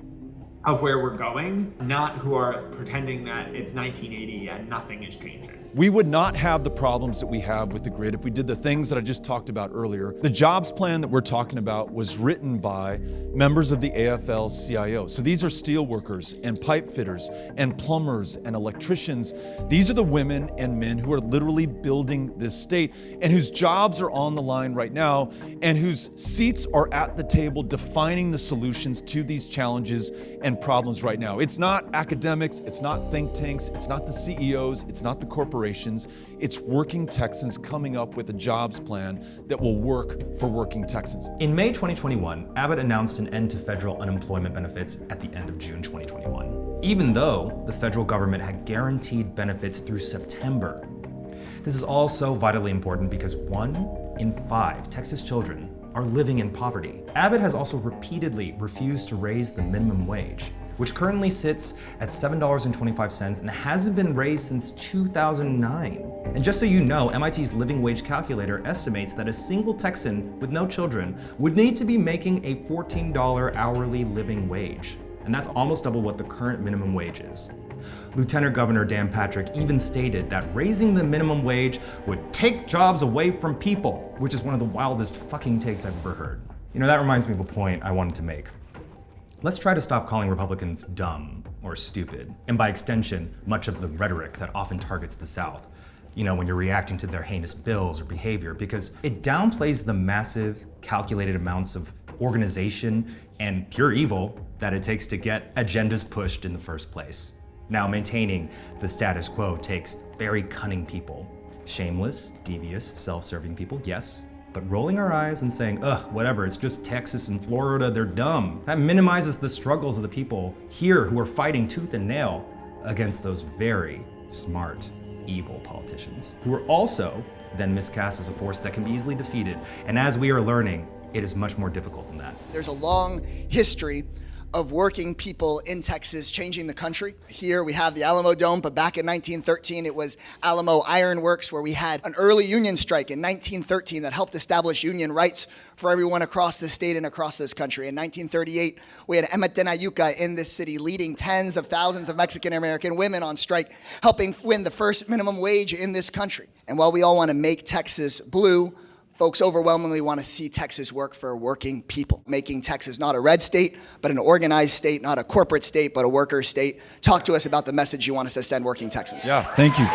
of where we're going, not who are pretending that it's 1980 and nothing is changing. We would not have the problems that we have with the grid if we did the things that I just talked about earlier. The jobs plan that we're talking about was written by members of the AFL-CIO. So these are steel workers and pipe fitters and plumbers and electricians. These are the women and men who are literally building this state and whose jobs are on the line right now and whose seats are at the table defining the solutions to these challenges and problems right now. It's not academics, it's not think tanks, it's not the CEOs, it's not the corporations. It's working Texans coming up with a jobs plan that will work for working Texans. In May 2021, Abbott announced an end to federal unemployment benefits at the end of June 2021, even though the federal government had guaranteed benefits through September. This is also vitally important because 1 in 5 Texas children are living in poverty. Abbott has also repeatedly refused to raise the minimum wage, which currently sits at $7.25 and hasn't been raised since 2009. And just so you know, MIT's living wage calculator estimates that a single Texan with no children would need to be making a $14 hourly living wage. And that's almost double what the current minimum wage is. Lieutenant Governor Dan Patrick even stated that raising the minimum wage would take jobs away from people, which is one of the wildest fucking takes I've ever heard. You know, that reminds me of a point I wanted to make. Let's try to stop calling Republicans dumb or stupid, and by extension, much of the rhetoric that often targets the South, you know, when you're reacting to their heinous bills or behavior, because it downplays the massive, calculated amounts of organization and pure evil that it takes to get agendas pushed in the first place. Now, maintaining the status quo takes very cunning people. Shameless, devious, self-serving people, yes. But rolling our eyes and saying, ugh, whatever, it's just Texas and Florida, they're dumb. That minimizes the struggles of the people here who are fighting tooth and nail against those very smart, evil politicians, who are also then miscast as a force that can be easily defeated. And as we are learning, it is much more difficult than that. There's a long history of working people in Texas changing the country. Here we have the Alamo Dome, but back in 1913 it was Alamo Iron Works, where we had an early union strike in 1913 that helped establish union rights for everyone across the state and across this country. In 1938, we had Emma Tenayuca in this city leading tens of thousands of Mexican American women on strike, helping win the first minimum wage in this country. And while we all want to make Texas blue, folks overwhelmingly want to see Texas work for working people, making Texas not a red state, but an organized state, not a corporate state, but a worker state. Talk to us about the message you want us to send working Texans. Yeah, thank you.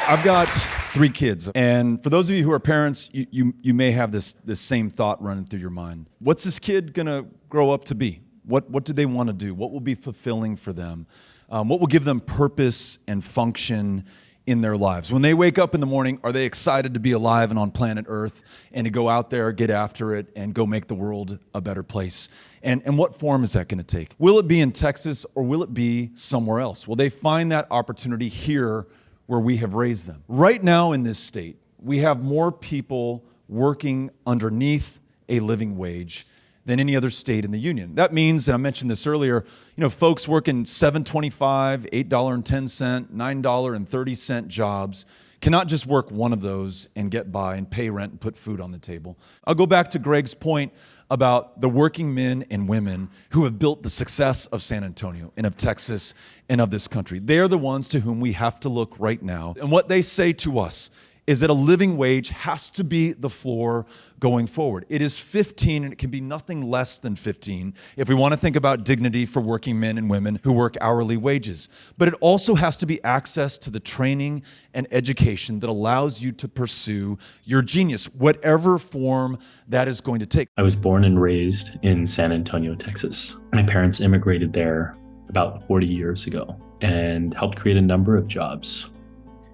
I've got 3 kids, and for those of you who are parents, you may have this same thought running through your mind. What's this kid gonna grow up to be? What do they want to do? What will be fulfilling for them? What will give them purpose and function in their lives? When they wake up in the morning, are they excited to be alive and on planet Earth and to go out there, get after it, and go make the world a better place? And what form is that going to take? Will it be in Texas or will it be somewhere else? Will they find that opportunity here where we have raised them? Right now in this state, we have more people working underneath a living wage than any other state in the union. That means, and I mentioned this earlier, folks working $7.25, $8.10, $9.30 jobs cannot just work one of those and get by and pay rent and put food on the table. I'll go back to Greg's point about the working men and women who have built the success of San Antonio and of Texas and of this country. They're the ones to whom we have to look right now. And what they say to us is that a living wage has to be the floor going forward. It is 15, and it can be nothing less than 15 if we want to think about dignity for working men and women who work hourly wages. But it also has to be access to the training and education that allows you to pursue your genius, whatever form that is going to take. I was born and raised in San Antonio, Texas. My parents immigrated there about 40 years ago and helped create a number of jobs.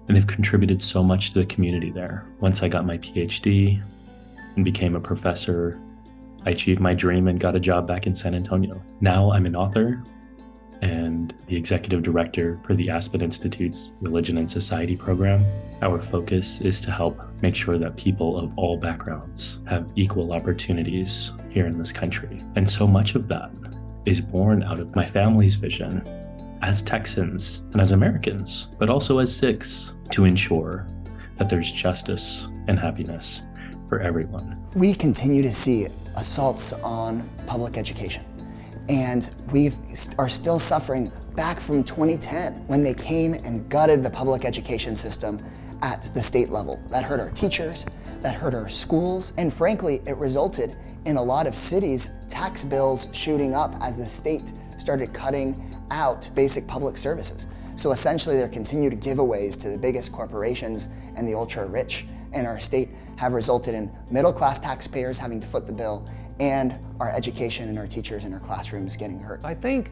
And they've contributed so much to the community there. Once I got my PhD and became a professor, I achieved my dream and got a job back in San Antonio. Now I'm an author and the executive director for the Aspen Institute's Religion and Society program. Our focus is to help make sure that people of all backgrounds have equal opportunities here in this country. And so much of that is born out of my family's vision as Texans and as Americans, but also as Sikhs, to ensure that there's justice and happiness for everyone. We continue to see assaults on public education, and we are still suffering back from 2010 when they came and gutted the public education system at the state level. That hurt our teachers, that hurt our schools, and frankly, it resulted in a lot of cities' tax bills shooting up as the state started cutting out basic public services. So essentially, their continued giveaways to the biggest corporations and the ultra-rich in our state have resulted in middle-class taxpayers having to foot the bill and our education and our teachers in our classrooms getting hurt. I think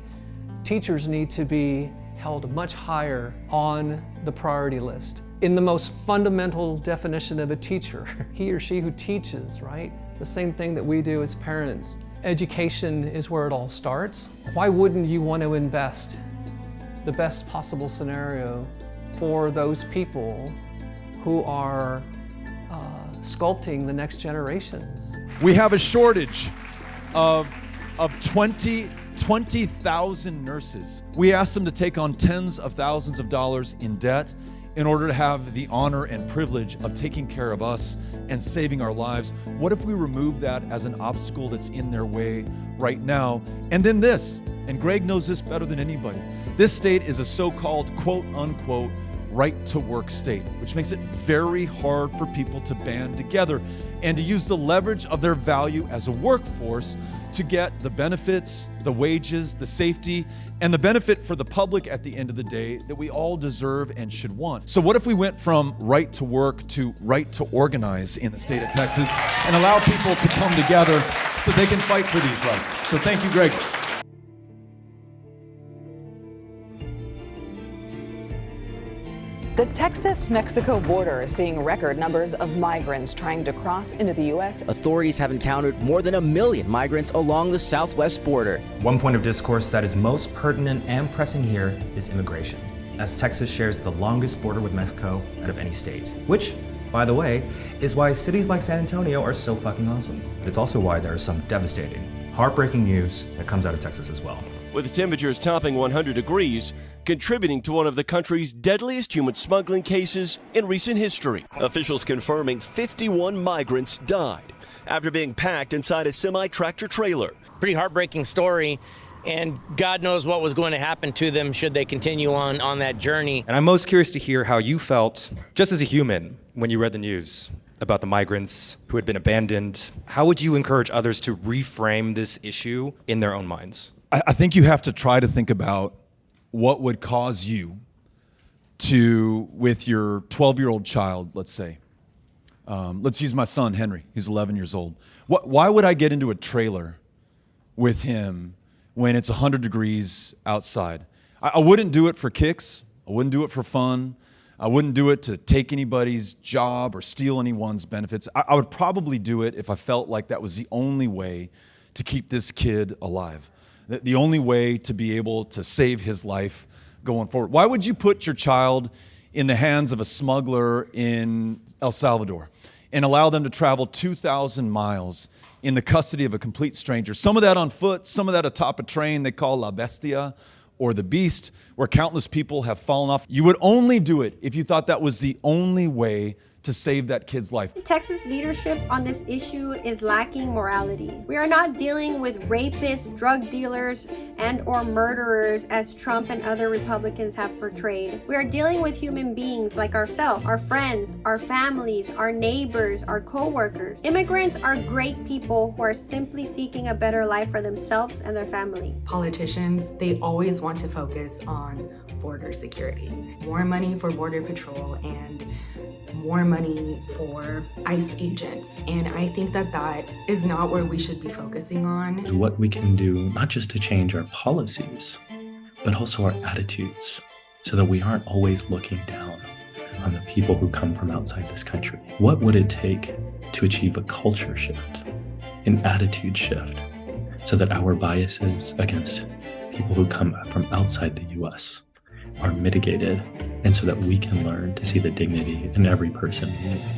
teachers need to be held much higher on the priority list. In the most fundamental definition of a teacher, he or she who teaches, right? The same thing that we do as parents. Education is where it all starts. Why wouldn't you want to invest the best possible scenario for those people who are sculpting the next generations? We have a shortage of 20,000 nurses. We asked them to take on tens of thousands of dollars in debt in order to have the honor and privilege of taking care of us and saving our lives. What if we remove that as an obstacle that's in their way right now? And then this, and Greg knows this better than anybody, this state is a so-called quote unquote right to work state, which makes it very hard for people to band together and to use the leverage of their value as a workforce to get the benefits, the wages, the safety, and the benefit for the public at the end of the day that we all deserve and should want. So what if we went from right to work to right to organize in the state of Texas and allow people to come together so they can fight for these rights? So thank you, Greg. The Texas-Mexico border is seeing record numbers of migrants trying to cross into the U.S. Authorities have encountered more than 1 million migrants along the southwest border. One point of discourse that is most pertinent and pressing here is immigration, as Texas shares the longest border with Mexico out of any state, which, by the way, is why cities like San Antonio are so fucking awesome. But it's also why there is some devastating, heartbreaking news that comes out of Texas as well. With temperatures topping 100 degrees, contributing to one of the country's deadliest human smuggling cases in recent history. Officials confirming 51 migrants died after being packed inside a semi-tractor trailer. Pretty heartbreaking story, and God knows what was going to happen to them should they continue on that journey. And I'm most curious to hear how you felt, just as a human, when you read the news about the migrants who had been abandoned. How would you encourage others to reframe this issue in their own minds? I think you have to try to think about what would cause you to, with your 12-year-old child, let's say, let's use my son, Henry, he's 11 years old. Why would I get into a trailer with him when it's 100 degrees outside? I wouldn't do it for kicks. I wouldn't do it for fun. I wouldn't do it to take anybody's job or steal anyone's benefits. I would probably do it if I felt like that was the only way to keep this kid alive. The only way to be able to save his life going forward. Why would you put your child in the hands of a smuggler in El Salvador, and allow them to travel 2,000 miles in the custody of a complete stranger. Some of that on foot, some of that atop a train they call La Bestia, or the Beast, where countless people have fallen off. You would only do it if you thought that was the only way to save that kid's life. Texas leadership on this issue is lacking morality. We are not dealing with rapists, drug dealers, and/or murderers as Trump and other Republicans have portrayed. We are dealing with human beings like ourselves, our friends, our families, our neighbors, our co-workers. Immigrants are great people who are simply seeking a better life for themselves and their family. Politicians, they always want to focus on border security. More money for Border Patrol and more money for ICE agents. And I think that that is not where we should be focusing on. What we can do, not just to change our policies, but also our attitudes, so that we aren't always looking down on the people who come from outside this country. What would it take to achieve a culture shift, an attitude shift, so that our biases against people who come from outside the US are mitigated, and so that we can learn to see the dignity in every person.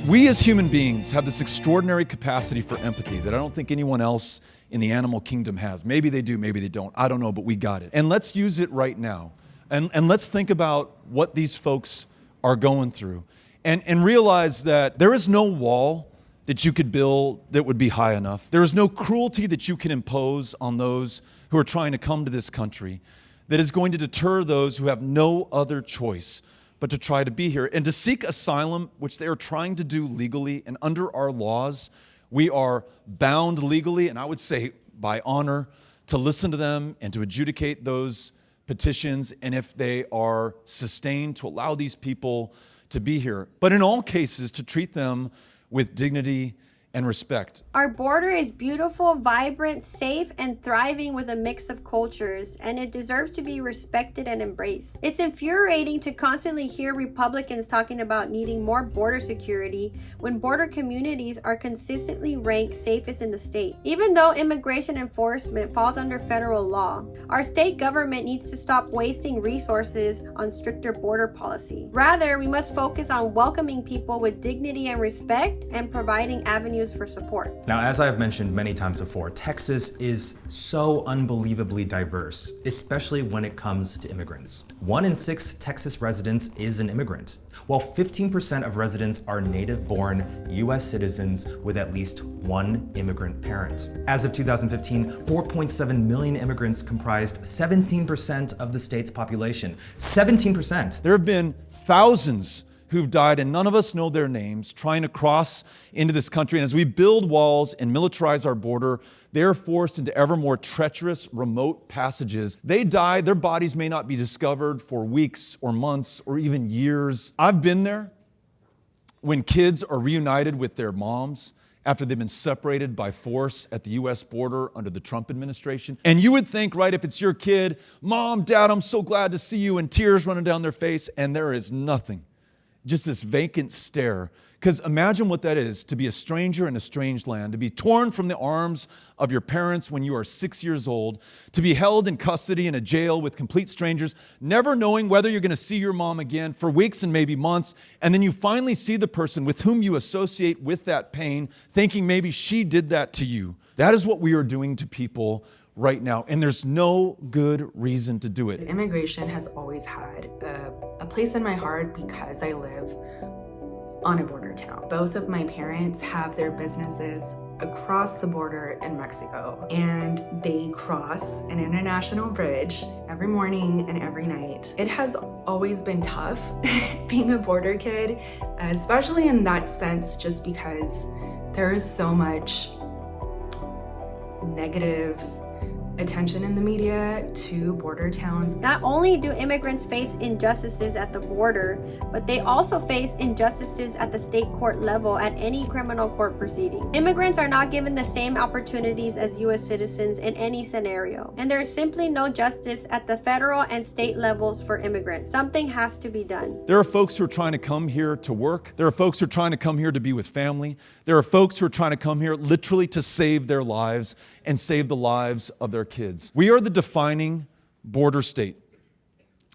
We as human beings have this extraordinary capacity for empathy that I don't think anyone else in the animal kingdom has. Maybe they do, maybe they don't. I don't know, but we got it. And let's use it right now. And let's think about what these folks are going through and realize that there is no wall that you could build that would be high enough. There is no cruelty that you can impose on those who are trying to come to this country that is going to deter those who have no other choice but to try to be here and to seek asylum, which they are trying to do legally. And under our laws, we are bound legally, and I would say by honor, to listen to them and to adjudicate those petitions, and if they are sustained, to allow these people to be here. But in all cases, to treat them with dignity and respect. Our border is beautiful, vibrant, safe, and thriving with a mix of cultures, and it deserves to be respected and embraced. It's infuriating to constantly hear Republicans talking about needing more border security when border communities are consistently ranked safest in the state. Even though immigration enforcement falls under federal law, our state government needs to stop wasting resources on stricter border policy. Rather, we must focus on welcoming people with dignity and respect and providing avenues for support. Now, as I've mentioned many times before, Texas is so unbelievably diverse, especially when it comes to immigrants. 1 in 6 Texas residents is an immigrant, while 15% of residents are native-born U.S. citizens with at least one immigrant parent. As of 2015, 4.7 million immigrants comprised 17% of the state's population. 17%! There have been thousands who've died, and none of us know their names, trying to cross into this country. And as we build walls and militarize our border, they're forced into ever more treacherous, remote passages. They die, their bodies may not be discovered for weeks or months or even years. I've been there when kids are reunited with their moms after they've been separated by force at the US border under the Trump administration. And you would think, right, if it's your kid, Mom, Dad, I'm so glad to see you, and tears running down their face, and there is nothing. Just this vacant stare. Because imagine what that is, to be a stranger in a strange land, to be torn from the arms of your parents when you are 6 years old, to be held in custody in a jail with complete strangers, never knowing whether you're going to see your mom again for weeks and maybe months, and then you finally see the person with whom you associate with that pain, thinking maybe she did that to you. That is what we are doing to people right now, and there's no good reason to do it. Immigration has always had a place in my heart because I live on a border town. Both of my parents have their businesses across the border in Mexico, and they cross an international bridge every morning and every night. It has always been tough being a border kid, especially in that sense, just because there is so much negative attention in the media to border towns. Not only do immigrants face injustices at the border, but they also face injustices at the state court level at any criminal court proceeding. Immigrants are not given the same opportunities as U.S. citizens in any scenario, and there is simply no justice at the federal and state levels for immigrants. Something has to be done. There are folks who are trying to come here to work. There are folks who are trying to come here to be with family. There are folks who are trying to come here literally to save their lives and save the lives of their kids. We are the defining border state.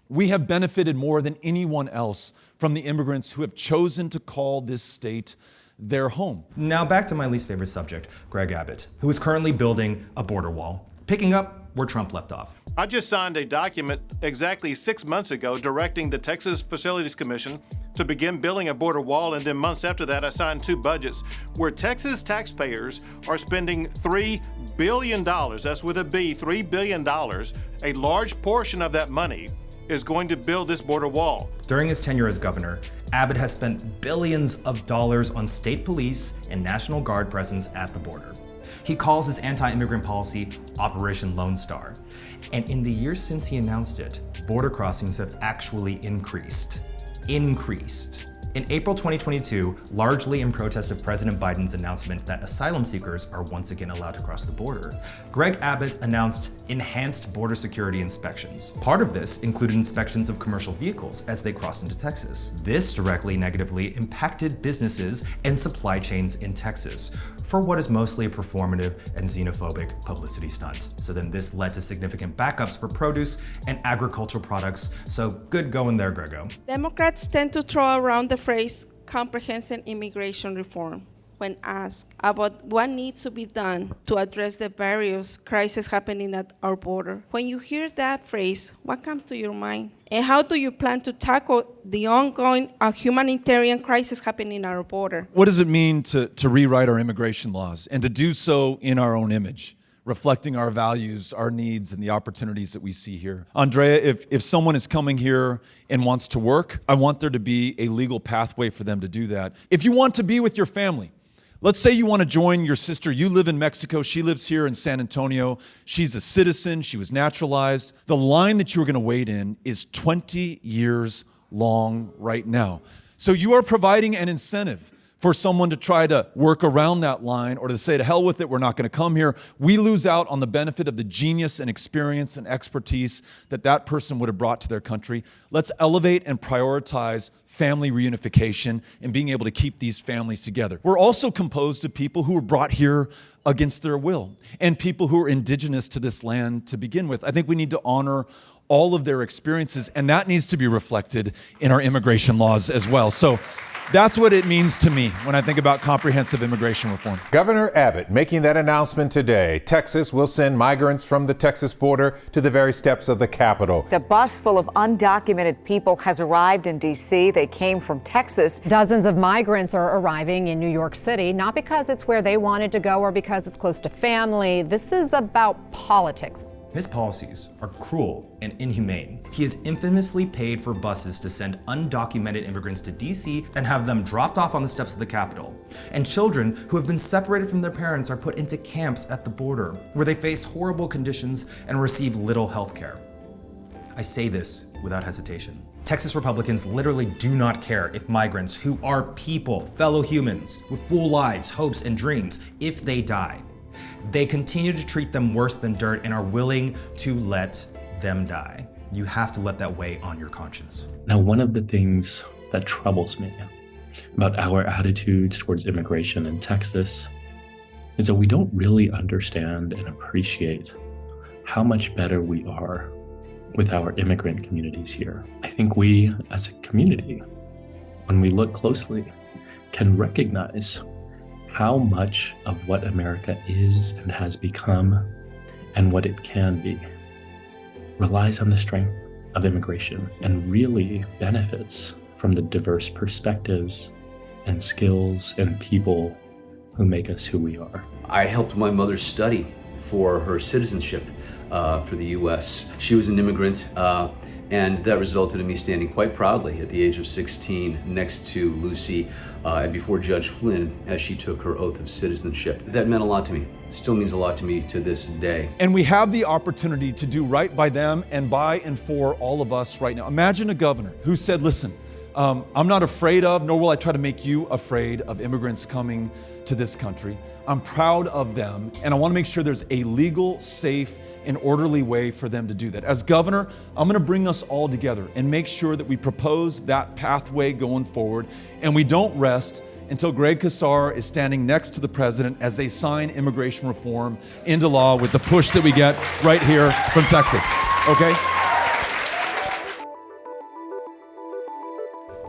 We have benefited more than anyone else from the immigrants who have chosen to call this state their home. Now back to my least favorite subject, Greg Abbott, who is currently building a border wall, picking up where Trump left off. I just signed a document exactly 6 months ago directing the Texas Facilities Commission to begin building a border wall, and then months after that I signed 2 budgets where Texas taxpayers are spending $3 billion, that's with a B, $3 billion. A large portion of that money is going to build this border wall. During his tenure as governor, Abbott has spent billions of dollars on state police and National Guard presence at the border. He calls his anti-immigrant policy Operation Lone Star. And in the years since he announced it, border crossings have actually increased. In April 2022, largely in protest of President Biden's announcement that asylum seekers are once again allowed to cross the border, Greg Abbott announced enhanced border security inspections. Part of this included inspections of commercial vehicles as they crossed into Texas. This directly negatively impacted businesses and supply chains in Texas for what is mostly a performative and xenophobic publicity stunt. So then this led to significant backups for produce and agricultural products. So good going there, Grego. Democrats tend to throw around the phrase comprehensive immigration reform when asked about what needs to be done to address the various crises happening at our border. When you hear that phrase, what comes to your mind? And how do you plan to tackle the ongoing humanitarian crisis happening at our border? What does it mean to rewrite our immigration laws and to do so in our own image, reflecting our values, our needs, and the opportunities that we see here? Andrea, if someone is coming here and wants to work, I want there to be a legal pathway for them to do that. If you want to be with your family, let's say you want to join your sister. You live in Mexico. She lives here in San Antonio. She's a citizen. She was naturalized. The line that you're going to wait in is 20 years long right now. So you are providing an incentive for someone to try to work around that line or to say, to hell with it, we're not going to come here. We lose out on the benefit of the genius and experience and expertise that person would have brought to their country. Let's elevate and prioritize family reunification and being able to keep these families together. We're also composed of people who were brought here against their will and people who are indigenous to this land to begin with. I think we need to honor all of their experiences, and that needs to be reflected in our immigration laws as well. So that's what it means to me when I think about comprehensive immigration reform. Governor Abbott making that announcement today. Texas will send migrants from the Texas border to the very steps of the Capitol. The bus full of undocumented people has arrived in D.C. They came from Texas. Dozens of migrants are arriving in New York City, not because it's where they wanted to go or because it's close to family. This is about politics. His policies are cruel and inhumane. He has infamously paid for buses to send undocumented immigrants to DC and have them dropped off on the steps of the Capitol. And children who have been separated from their parents are put into camps at the border, where they face horrible conditions and receive little health care. I say this without hesitation. Texas Republicans literally do not care if migrants, who are people, fellow humans, with full lives, hopes, and dreams, if they die. They continue to treat them worse than dirt and are willing to let them die. You have to let that weigh on your conscience. Now, one of the things that troubles me about our attitudes towards immigration in Texas is that we don't really understand and appreciate how much better we are with our immigrant communities here. I think we, as a community, when we look closely, can recognize how much of what America is and has become and what it can be relies on the strength of immigration and really benefits from the diverse perspectives and skills and people who make us who we are. I helped my mother study for her citizenship for the U.S. She was an immigrant, and that resulted in me standing quite proudly at the age of 16 next to Lucy and before Judge Flynn as she took her oath of citizenship. That meant a lot to me. Still means a lot to me to this day. And we have the opportunity to do right by them and by and for all of us right now. Imagine a governor who said, listen, I'm not afraid of, nor will I try to make you afraid of immigrants coming to this country. I'm proud of them, and I want to make sure there's a legal, safe, and orderly way for them to do that. As governor, I'm going to bring us all together and make sure that we propose that pathway going forward, and we don't rest until Greg Casar is standing next to the president as they sign immigration reform into law with the push that we get right here from Texas. Okay?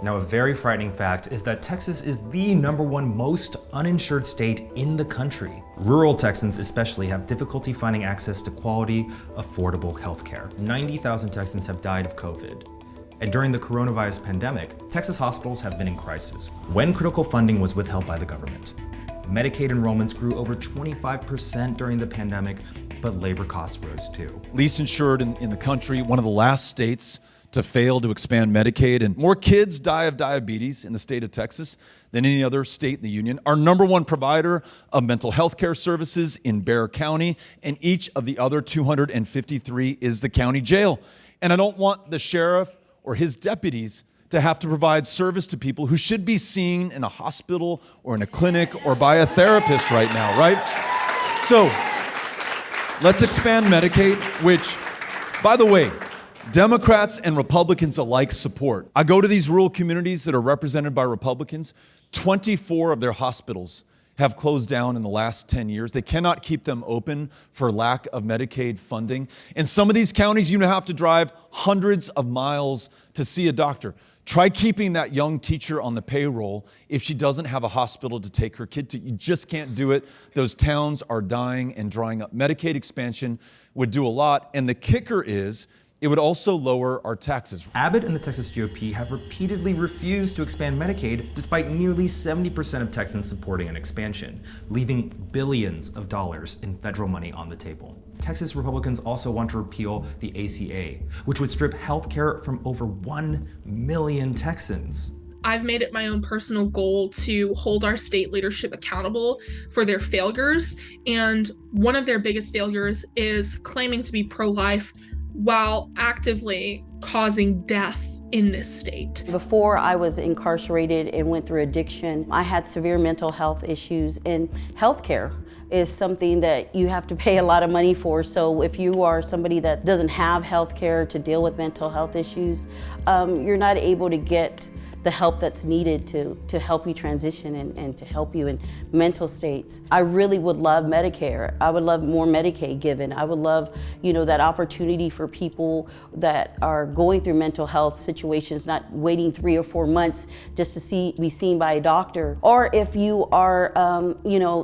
Now, a very frightening fact is that Texas is the #1 most uninsured state in the country. Rural Texans especially have difficulty finding access to quality, affordable healthcare. 90,000 Texans have died of COVID. And during the coronavirus pandemic, Texas hospitals have been in crisis when critical funding was withheld by the government. Medicaid enrollments grew over 25% during the pandemic, but labor costs rose too. Least insured in the country, one of the last states to fail to expand Medicaid, and more kids die of diabetes in the state of Texas than any other state in the union. Our #1 provider of mental health care services in Bexar County, and each of the other 253 is the county jail. And I don't want the sheriff or his deputies to have to provide service to people who should be seen in a hospital or in a clinic or by a therapist right now, right? So let's expand Medicaid, which, by the way, Democrats and Republicans alike support. I go to these rural communities that are represented by Republicans. 24 of their hospitals have closed down in the last 10 years. They cannot keep them open for lack of Medicaid funding. In some of these counties, you have to drive hundreds of miles to see a doctor. Try keeping that young teacher on the payroll if she doesn't have a hospital to take her kid to. You just can't do it. Those towns are dying and drying up. Medicaid expansion would do a lot. And the kicker is, it would also lower our taxes. Abbott and the Texas GOP have repeatedly refused to expand Medicaid despite nearly 70% of Texans supporting an expansion, leaving billions of dollars in federal money on the table. Texas Republicans also want to repeal the ACA, which would strip health care from over 1 million Texans. I've made it my own personal goal to hold our state leadership accountable for their failures, and one of their biggest failures is claiming to be pro-life while actively causing death in this state. Before I was incarcerated and went through addiction, I had severe mental health issues, and healthcare is something that you have to pay a lot of money for. So if you are somebody that doesn't have healthcare to deal with mental health issues, you're not able to get the help that's needed to help you transition and to help you in mental states. I really would love Medicare. I would love more Medicaid given. I would love, that opportunity for people that are going through mental health situations, not waiting 3 or 4 months just to be seen by a doctor. Or if you are,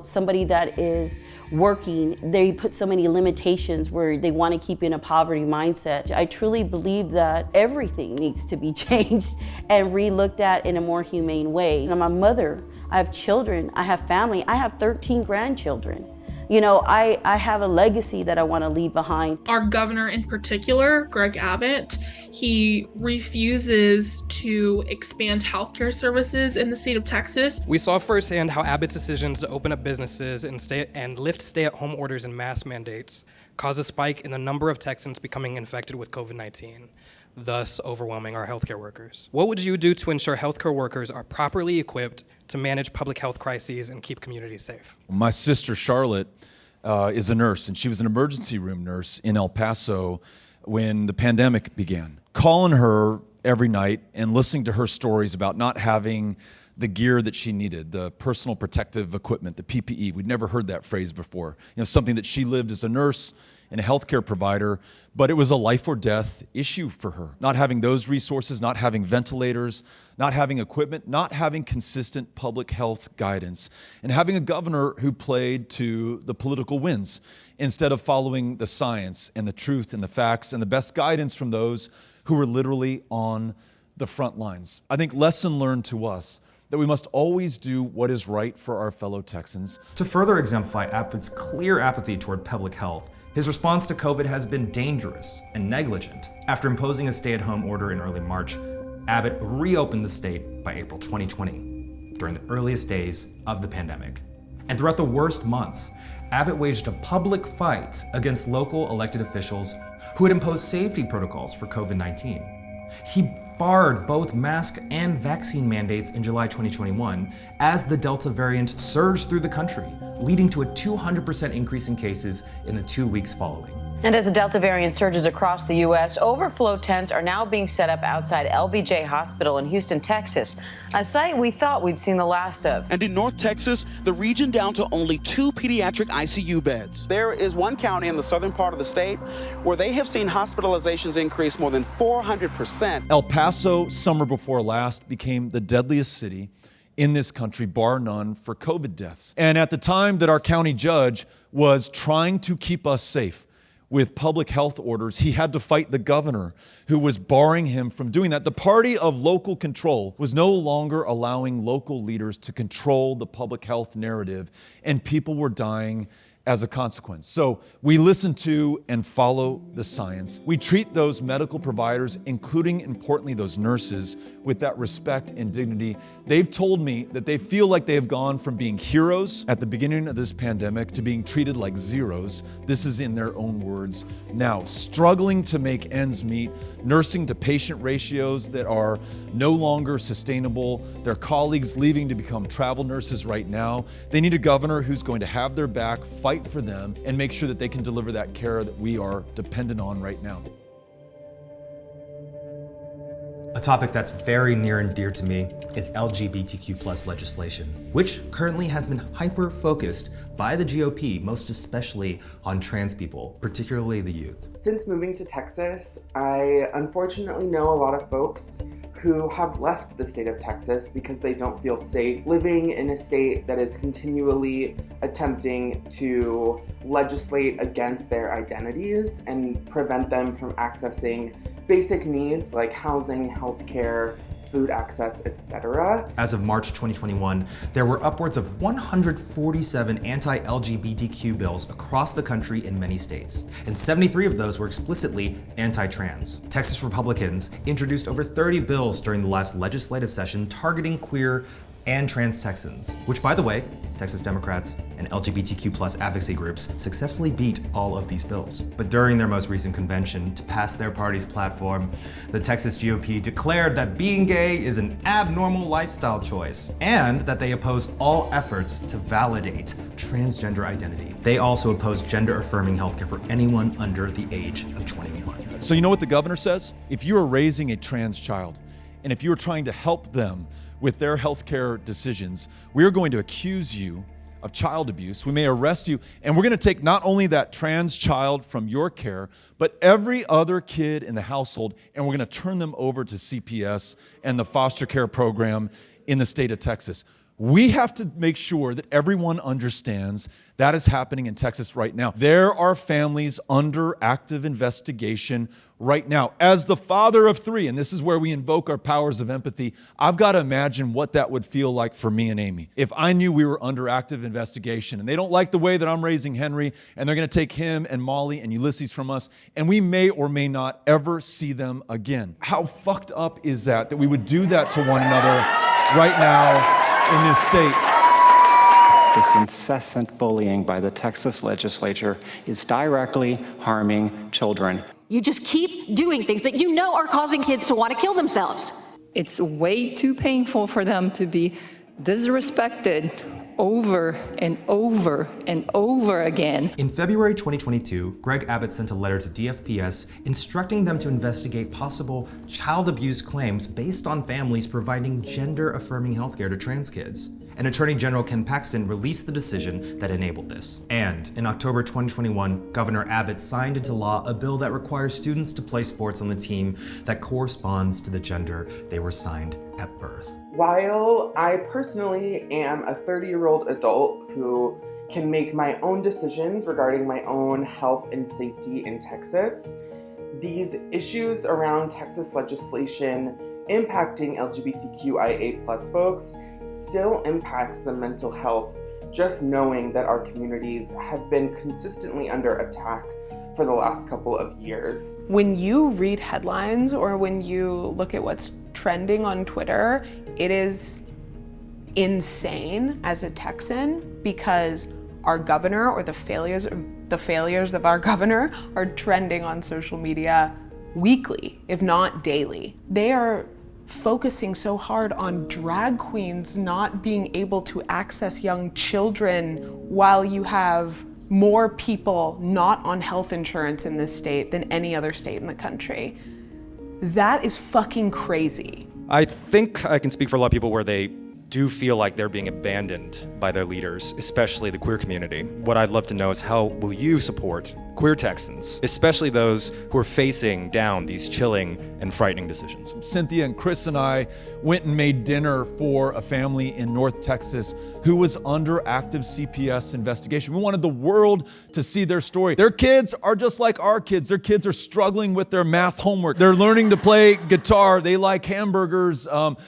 somebody that is working, they put so many limitations where they want to keep you in a poverty mindset. I truly believe that everything needs to be changed and relooked at in a more humane way. I'm a mother, I have children, I have family, I have 13 grandchildren. I have a legacy that I want to leave behind. Our governor in particular, Greg Abbott, he refuses to expand healthcare services in the state of Texas. We saw firsthand how Abbott's decisions to open up businesses and lift stay-at-home orders and mask mandates caused a spike in the number of Texans becoming infected with COVID-19, thus overwhelming our healthcare workers. What would you do to ensure healthcare workers are properly equipped to manage public health crises and keep communities safe? My sister Charlotte is a nurse, and she was an emergency room nurse in El Paso when the pandemic began. Calling her every night and listening to her stories about not having the gear that she needed, the personal protective equipment, the PPE. We'd never heard that phrase before. Something that she lived as a nurse and a healthcare provider, but it was a life or death issue for her. Not having those resources, not having ventilators, not having equipment, not having consistent public health guidance, and having a governor who played to the political winds instead of following the science and the truth and the facts and the best guidance from those who were literally on the front lines. I think lesson learned to us that we must always do what is right for our fellow Texans. To further exemplify Abbott's clear apathy toward public health, his response to COVID has been dangerous and negligent. After imposing a stay-at-home order in early March, Abbott reopened the state by April 2020, during the earliest days of the pandemic. And throughout the worst months, Abbott waged a public fight against local elected officials who had imposed safety protocols for COVID-19. He barred both mask and vaccine mandates in July 2021 as the Delta variant surged through the country, leading to a 200% increase in cases in the 2 weeks following. And as the Delta variant surges across the U.S., overflow tents are now being set up outside LBJ Hospital in Houston, Texas, a site we thought we'd seen the last of. And in North Texas, the region down to only 2 pediatric ICU beds. There is one county in the southern part of the state where they have seen hospitalizations increase more than 400%. El Paso, summer before last, became the deadliest city in this country, bar none, for COVID deaths. And at the time that our county judge was trying to keep us safe with public health orders, he had to fight the governor who was barring him from doing that. The party of local control was no longer allowing local leaders to control the public health narrative, and people were dying as a consequence. So we listen to and follow the science. We treat those medical providers, including importantly those nurses, with that respect and dignity. They've told me that they feel like they have gone from being heroes at the beginning of this pandemic to being treated like zeros. This is in their own words. Now, struggling to make ends meet, nursing to patient ratios that are no longer sustainable, their colleagues leaving to become travel nurses right now. They need a governor who's going to have their back, fight for them, and make sure that they can deliver that care that we are dependent on right now. A topic that's very near and dear to me is LGBTQ+ legislation, which currently has been hyper-focused by the GOP, most especially on trans people, particularly the youth. Since moving to Texas, I unfortunately know a lot of folks who have left the state of Texas because they don't feel safe living in a state that is continually attempting to legislate against their identities and prevent them from accessing basic needs like housing, healthcare, food access, etc. As of March 2021, there were upwards of 147 anti-LGBTQ bills across the country in many states, and 73 of those were explicitly anti-trans. Texas Republicans introduced over 30 bills during the last legislative session targeting queer and trans Texans, which, by the way, Texas Democrats and LGBTQ+ advocacy groups successfully beat all of these bills. But during their most recent convention to pass their party's platform, the Texas GOP declared that being gay is an abnormal lifestyle choice and that they oppose all efforts to validate transgender identity. They also oppose gender-affirming healthcare for anyone under the age of 21. So you know what the governor says? If you are raising a trans child, and if you are trying to help them with their healthcare decisions, we are going to accuse you of child abuse. We may arrest you, and we're going to take not only that trans child from your care, but every other kid in the household, and we're going to turn them over to CPS and the foster care program in the state of Texas. We have to make sure that everyone understands that is happening in Texas right now. There are families under active investigation right now. As the father of 3, and this is where we invoke our powers of empathy, I've got to imagine what that would feel like for me and Amy. If I knew we were under active investigation and they don't like the way that I'm raising Henry, and they're going to take him and Molly and Ulysses from us, and we may or may not ever see them again. How fucked up is that we would do that to one another right now in this state? This incessant bullying by the Texas legislature is directly harming children. You just keep doing things that you know are causing kids to want to kill themselves. It's way too painful for them to be disrespected over and over and over again. In February 2022, Greg Abbott sent a letter to DFPS instructing them to investigate possible child abuse claims based on families providing gender-affirming healthcare to trans kids. And Attorney General Ken Paxton released the decision that enabled this. And in October 2021, Governor Abbott signed into law a bill that requires students to play sports on the team that corresponds to the gender they were assigned at birth. While I personally am a 30-year-old adult who can make my own decisions regarding my own health and safety in Texas, these issues around Texas legislation impacting LGBTQIA+ folks still impacts the mental health, just knowing that our communities have been consistently under attack for the last couple of years. When you read headlines or when you look at what's trending on Twitter, it is insane as a Texan because our governor or the failures of our governor are trending on social media weekly, if not daily. They are focusing so hard on drag queens not being able to access young children while you have more people not on health insurance in this state than any other state in the country. That is fucking crazy. I think I can speak for a lot of people where they do feel like they're being abandoned by their leaders, especially the queer community. What I'd love to know is how will you support queer Texans, especially those who are facing down these chilling and frightening decisions? Cynthia and Chris and I went and made dinner for a family in North Texas who was under active CPS investigation. We wanted the world to see their story. Their kids are just like our kids. Their kids are struggling with their math homework. They're learning to play guitar. They like hamburgers.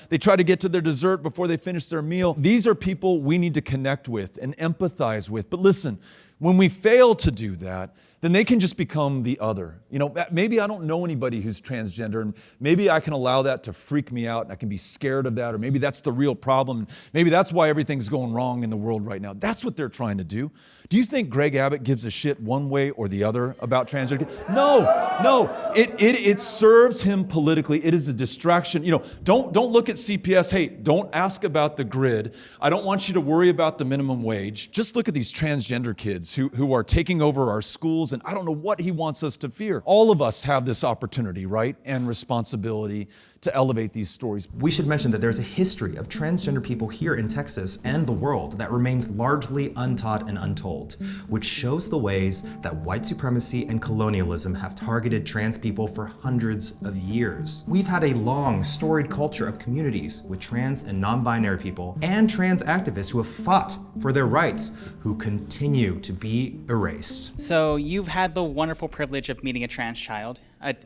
They try to get to their dessert before they finish their meal. These are people we need to connect with and empathize with. But listen, when we fail to do that, then they can just become the other. You know, maybe I don't know anybody who's transgender, and maybe I can allow that to freak me out, and I can be scared of that, or maybe that's the real problem. Maybe that's why everything's going wrong in the world right now. That's what they're trying to do. Do you think Greg Abbott gives a shit one way or the other about transgender? No. It serves him politically. It is a distraction. You know, don't look at CPS. Hey, don't ask about the grid. I don't want you to worry about the minimum wage. Just look at these transgender kids who are taking over our schools, and I don't know what he wants us to fear. All of us have this opportunity, right, and responsibility to elevate these stories. We should mention that there's a history of transgender people here in Texas and the world that remains largely untaught and untold, which shows the ways that white supremacy and colonialism have targeted trans people for hundreds of years. We've had a long, storied culture of communities with trans and non-binary people and trans activists who have fought for their rights, who continue to be erased. So you've had the wonderful privilege of meeting a trans child,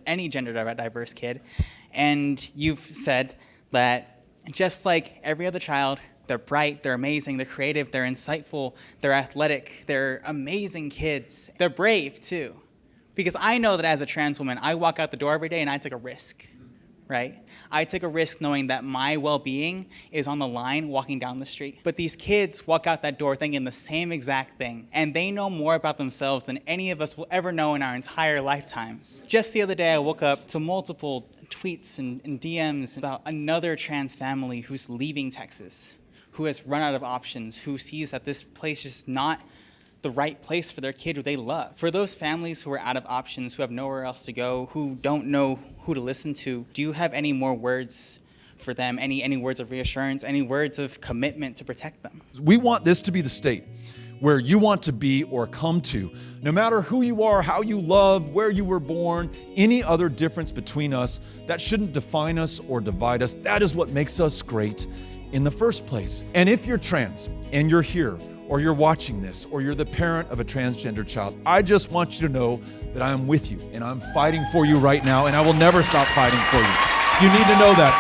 any gender diverse kid, and you've said that just like every other child, they're bright, they're amazing, they're creative, they're insightful, they're athletic, they're amazing kids. They're brave too. Because I know that as a trans woman, I walk out the door every day and I take a risk, right? I take a risk knowing that my well-being is on the line walking down the street. But these kids walk out that door thinking the same exact thing. And they know more about themselves than any of us will ever know in our entire lifetimes. Just the other day, I woke up to multiple tweets and DMs about another trans family who's leaving Texas, who has run out of options, who sees that this place is not the right place for their kid who they love. For those families who are out of options, who have nowhere else to go, who don't know who to listen to, do you have any more words for them? Any words of reassurance, any words of commitment to protect them? We want this to be the state where you want to be or come to, no matter who you are, how you love, where you were born, any other difference between us, that shouldn't define us or divide us. That is what makes us great in the first place. And if you're trans and you're here, or you're watching this, or you're the parent of a transgender child, I just want you to know that I am with you and I'm fighting for you right now, and I will never stop fighting for you. You need to know that.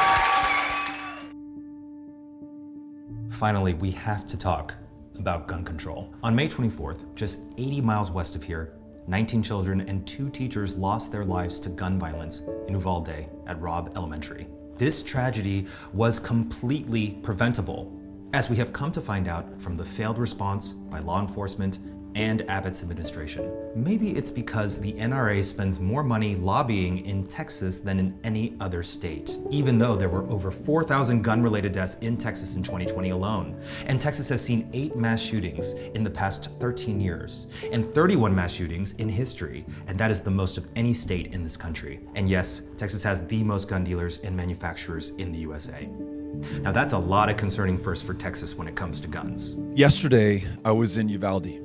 Finally, we have to talk about gun control. On May 24th, just 80 miles west of here, 19 children and 2 teachers lost their lives to gun violence in Uvalde at Robb Elementary. This tragedy was completely preventable, as we have come to find out from the failed response by law enforcement and Abbott's administration. Maybe it's because the NRA spends more money lobbying in Texas than in any other state, even though there were over 4,000 gun-related deaths in Texas in 2020 alone. And Texas has seen 8 mass shootings in the past 13 years, and 31 mass shootings in history, and that is the most of any state in this country. And yes, Texas has the most gun dealers and manufacturers in the USA. Now that's a lot of concerning firsts for Texas when it comes to guns. Yesterday, I was in Uvalde.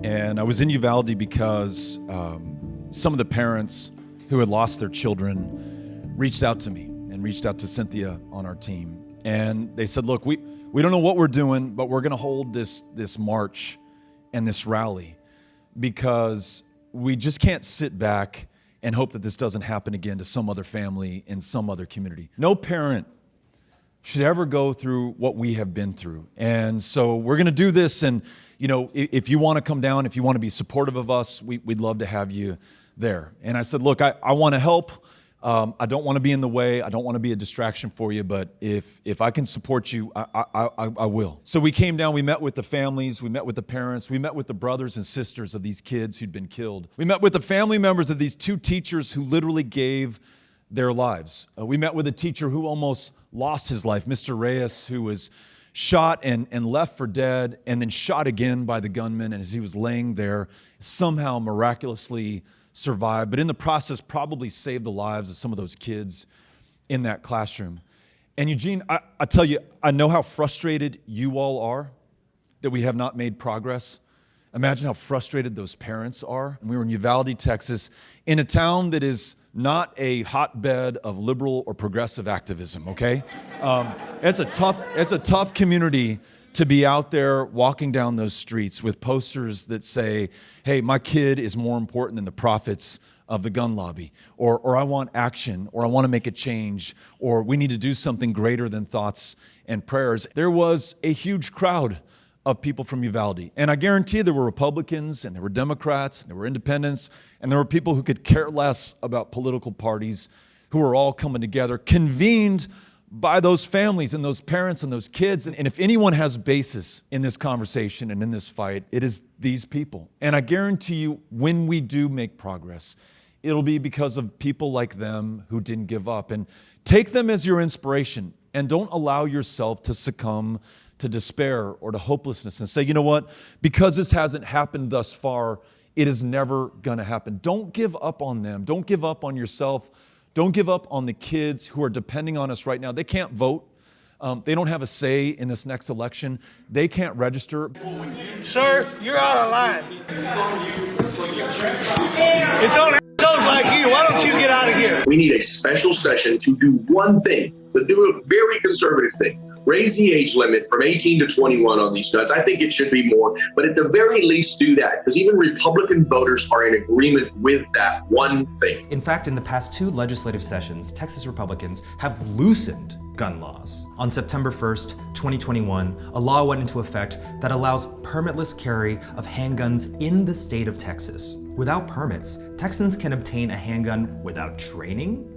And I was in Uvalde because some of the parents who had lost their children reached out to me and reached out to Cynthia on our team. And they said, look, we don't know what we're doing, but we're going to hold this march and this rally because we just can't sit back and hope that this doesn't happen again to some other family in some other community. No parent should ever go through what we have been through. And so we're going to do this. And, you know, if you want to come down, if you want to be supportive of us, we'd love to have you there. And I said, look, I want to help. I don't want to be in the way. I don't want to be a distraction for you. But if I can support you, I will. So we came down. We met with the families. We met with the parents. We met with the brothers and sisters of these kids who'd been killed. We met with the family members of these 2 teachers who literally gave their lives. We met with a teacher who almost lost his life, Mr. Reyes, who was shot and left for dead, and then shot again by the gunman. And as he was laying there, somehow miraculously survived, but in the process probably saved the lives of some of those kids in that classroom. And Eugene, I tell you, I know how frustrated you all are that we have not made progress. Imagine how frustrated those parents are. And we were in Uvalde, Texas, in a town that is not a hotbed of liberal or progressive activism, okay? It's a tough community to be out there walking down those streets with posters that say, hey, my kid is more important than the profits of the gun lobby, or I want action, or I want to make a change, or we need to do something greater than thoughts and prayers. There was a huge crowd of people from Uvalde. And I guarantee there were Republicans, and there were Democrats, and there were independents, and there were people who could care less about political parties, who were all coming together, convened by those families and those parents and those kids. And if anyone has basis in this conversation and in this fight, it is these people. And I guarantee you, when we do make progress, it'll be because of people like them who didn't give up. And take them as your inspiration, and don't allow yourself to succumb to despair or to hopelessness and say, you know what, because this hasn't happened thus far, it is never gonna happen. Don't give up on them. Don't give up on yourself. Don't give up on the kids who are depending on us right now. They can't vote. They don't have a say in this next election. They can't register. Sir, you're out of line. It's on those like you. Why don't you get out of here? We need a special session to do one thing, but do a very conservative thing. Raise the age limit from 18 to 21 on these guns. I think it should be more, but at the very least do that, because even Republican voters are in agreement with that one thing. In fact, in the past 2 legislative sessions, Texas Republicans have loosened gun laws. On September 1st, 2021, a law went into effect that allows permitless carry of handguns in the state of Texas. Without permits, Texans can obtain a handgun without training,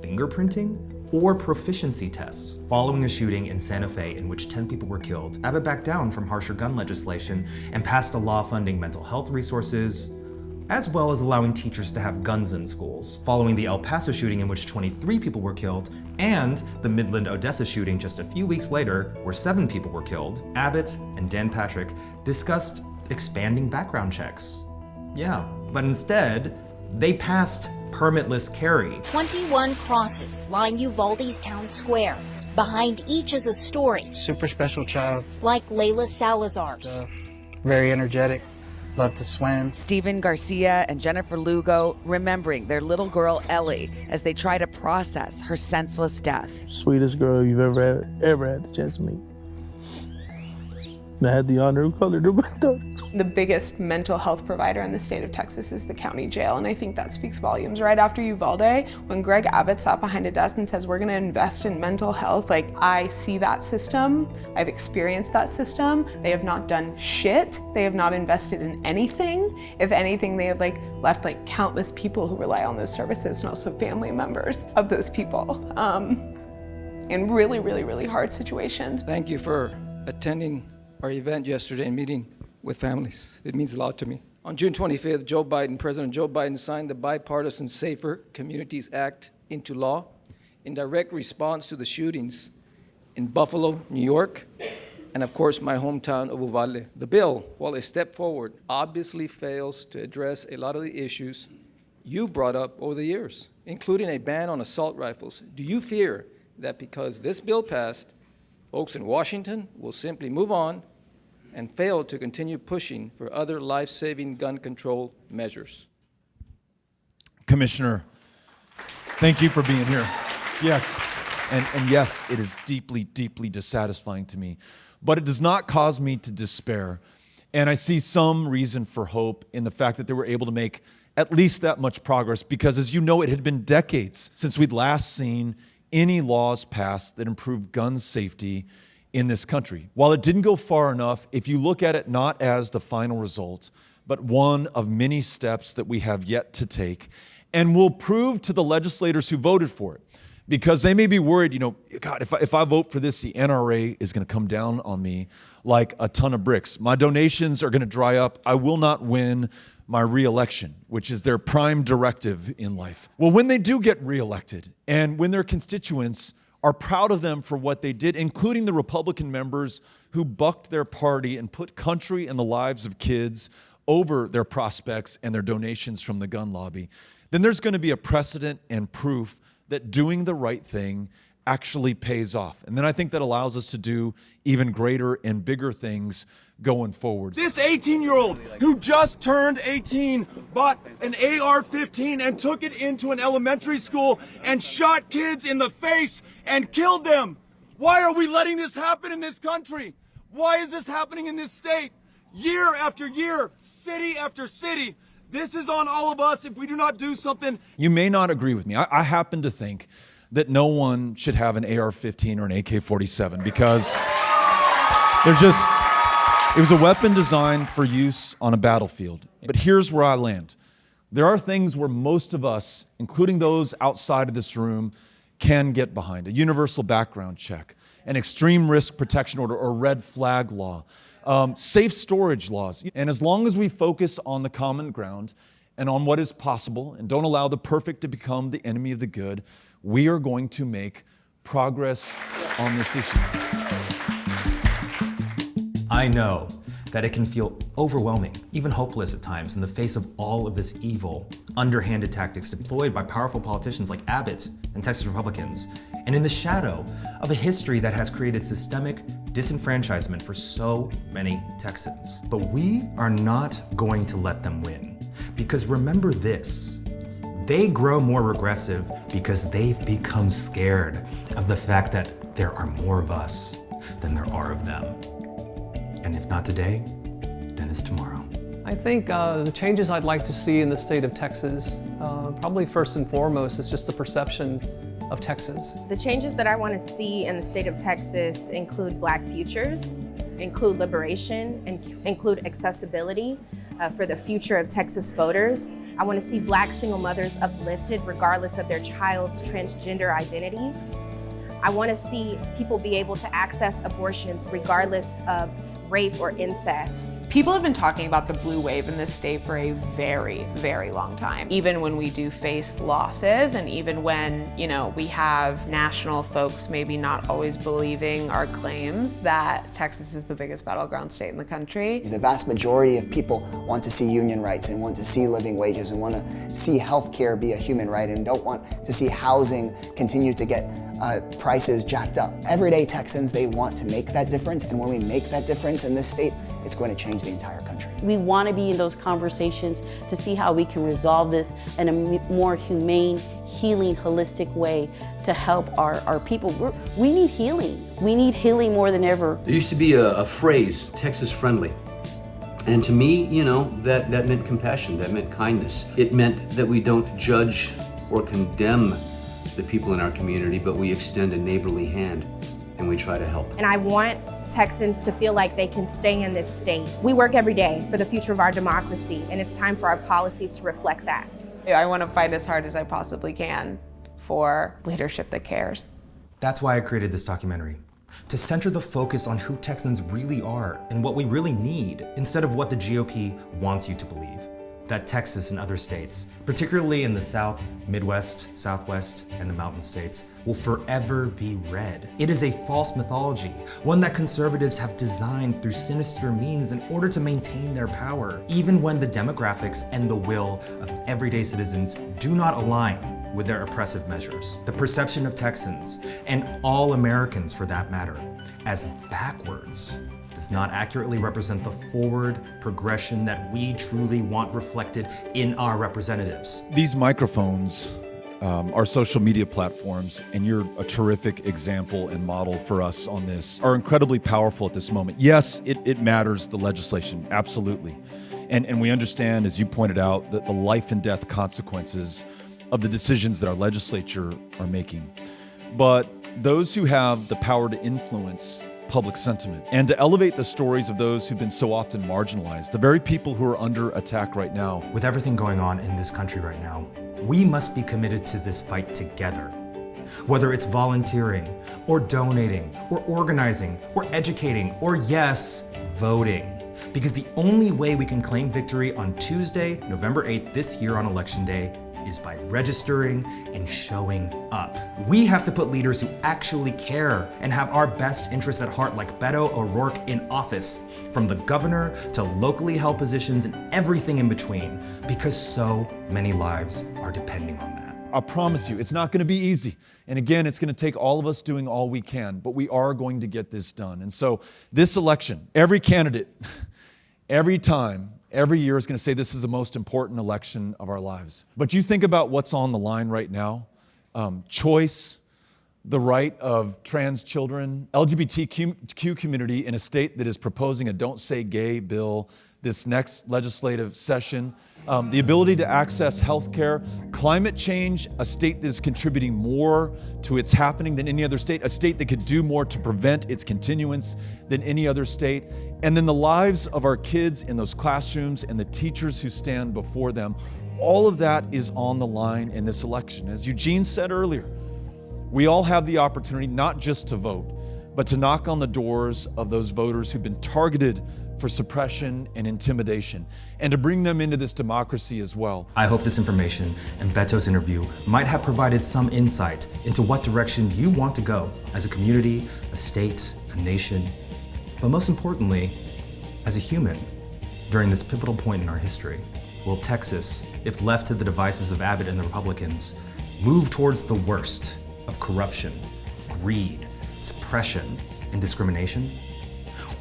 fingerprinting, or proficiency tests. Following a shooting in Santa Fe in which 10 people were killed, Abbott backed down from harsher gun legislation and passed a law funding mental health resources, as well as allowing teachers to have guns in schools. Following the El Paso shooting in which 23 people were killed, and the Midland-Odessa shooting just a few weeks later where 7 people were killed, Abbott and Dan Patrick discussed expanding background checks. Yeah, but instead, they passed permitless carry. 21 crosses line Uvalde's town square. Behind each is a story. Super special child. Like Layla Salazar's. Very energetic. Love to swim. Stephen Garcia and Jennifer Lugo remembering their little girl Ellie as they try to process her senseless death. Sweetest girl you've ever had the chance to meet. And I had the honor of calling her my daughter. The biggest mental health provider in the state of Texas is the county jail, and I think that speaks volumes. Right after Uvalde, when Greg Abbott sat behind a desk and says, we're gonna invest in mental health, like, I see that system, I've experienced that system. They have not done shit. They have not invested in anything. If anything, they have left countless people who rely on those services, and also family members of those people in really, really, really hard situations. Thank you for attending our event yesterday and meeting with families. It means a lot to me. On June 25th, President Joe Biden signed the Bipartisan Safer Communities Act into law in direct response to the shootings in Buffalo, New York, and of course my hometown of Uvalde. The bill, while a step forward, obviously fails to address a lot of the issues you brought up over the years, including a ban on assault rifles. Do you fear that because this bill passed, folks in Washington will simply move on and fail to continue pushing for other life-saving gun control measures? Commissioner, thank you for being here. Yes, and yes, it is deeply, deeply dissatisfying to me, but it does not cause me to despair. And I see some reason for hope in the fact that they were able to make at least that much progress, because as you know, it had been decades since we'd last seen any laws passed that improved gun safety in this country. While it didn't go far enough, if you look at it not as the final result, but one of many steps that we have yet to take, and will prove to the legislators who voted for it, because they may be worried, God, if I vote for this, the NRA is going to come down on me like a ton of bricks. My donations are going to dry up. I will not win my re-election, which is their prime directive in life. Well, when they do get re-elected, and when their constituents are proud of them for what they did, including the Republican members who bucked their party and put country and the lives of kids over their prospects and their donations from the gun lobby, then there's going to be a precedent and proof that doing the right thing actually pays off. And then I think that allows us to do even greater and bigger things going forward. This 18-year-old who just turned 18 bought an AR-15 and took it into an elementary school and shot kids in the face and killed them. Why are we letting this happen in this country? Why is this happening in this state? Year after year, city after city. This is on all of us if we do not do something. You may not agree with me. I happen to think that no one should have an AR-15 or an AK-47 because it was a weapon designed for use on a battlefield. But here's where I land. There are things where most of us, including those outside of this room, can get behind. A universal background check, an extreme risk protection order or red flag law, safe storage laws. And as long as we focus on the common ground and on what is possible and don't allow the perfect to become the enemy of the good, we are going to make progress on this issue. I know that it can feel overwhelming, even hopeless at times, in the face of all of this evil, underhanded tactics deployed by powerful politicians like Abbott and Texas Republicans, and in the shadow of a history that has created systemic disenfranchisement for so many Texans. But we are not going to let them win, because remember this: they grow more regressive because they've become scared of the fact that there are more of us than there are of them. And if not today, then it's tomorrow. I think the changes I'd like to see in the state of Texas, probably first and foremost, is just the perception of Texas. The changes that I want to see in the state of Texas include Black futures, include liberation, and include accessibility for the future of Texas voters. I want to see Black single mothers uplifted regardless of their child's transgender identity. I want to see people be able to access abortions regardless of rape or incest. People have been talking about the blue wave in this state for a very, very long time. Even when we do face losses, and even when, we have national folks maybe not always believing our claims that Texas is the biggest battleground state in the country. The vast majority of people want to see union rights and want to see living wages and want to see healthcare be a human right and don't want to see housing continue to get prices jacked up. Everyday Texans, they want to make that difference, and when we make that difference in this state, it's going to change the entire country. We want to be in those conversations to see how we can resolve this in a more humane, healing, holistic way to help our people. We need healing. We need healing more than ever. There used to be a phrase, Texas friendly. And to me, that meant compassion, that meant kindness. It meant that we don't judge or condemn the people in our community, but we extend a neighborly hand and we try to help. And I want Texans to feel like they can stay in this state. We work every day for the future of our democracy, and it's time for our policies to reflect that. I want to fight as hard as I possibly can for leadership that cares. That's why I created this documentary, to center the focus on who Texans really are and what we really need, instead of what the GOP wants you to believe. That Texas and other states, particularly in the South, Midwest, Southwest, and the Mountain States, will forever be red. It is a false mythology, one that conservatives have designed through sinister means in order to maintain their power, even when the demographics and the will of everyday citizens do not align with their oppressive measures. The perception of Texans, and all Americans for that matter, as backwards does not accurately represent the forward progression that we truly want reflected in our representatives. These microphones our social media platforms, and you're a terrific example and model for us on this, are incredibly powerful at this moment. Yes, it matters, the legislation, absolutely. And we understand, as you pointed out, that the life and death consequences of the decisions that our legislature are making. But those who have the power to influence public sentiment and to elevate the stories of those who've been so often marginalized, the very people who are under attack right now. With everything going on in this country right now, we must be committed to this fight together. Whether it's volunteering, or donating, or organizing, or educating, or yes, voting. Because the only way we can claim victory on Tuesday, November 8th this year on Election Day is by registering and showing up. We have to put leaders who actually care and have our best interests at heart, like Beto O'Rourke in office, from the governor to locally held positions and everything in between, because so many lives are depending on that. I promise you, it's not going to be easy. And again, it's going to take all of us doing all we can, but we are going to get this done. And so this election, every candidate, every time, every year is going to say this is the most important election of our lives. But you think about what's on the line right now. Choice, the right of trans children, LGBTQ community in a state that is proposing a Don't Say Gay bill this next legislative session, the ability to access healthcare, climate change, a state that is contributing more to its happening than any other state, a state that could do more to prevent its continuance than any other state, and then the lives of our kids in those classrooms and the teachers who stand before them. All of that is on the line in this election. As Eugene said earlier, we all have the opportunity not just to vote, but to knock on the doors of those voters who've been targeted for suppression and intimidation, and to bring them into this democracy as well. I hope this information and Beto's interview might have provided some insight into what direction you want to go as a community, a state, a nation, but most importantly, as a human. During this pivotal point in our history, will Texas, if left to the devices of Abbott and the Republicans, move towards the worst of corruption, greed, suppression, and discrimination?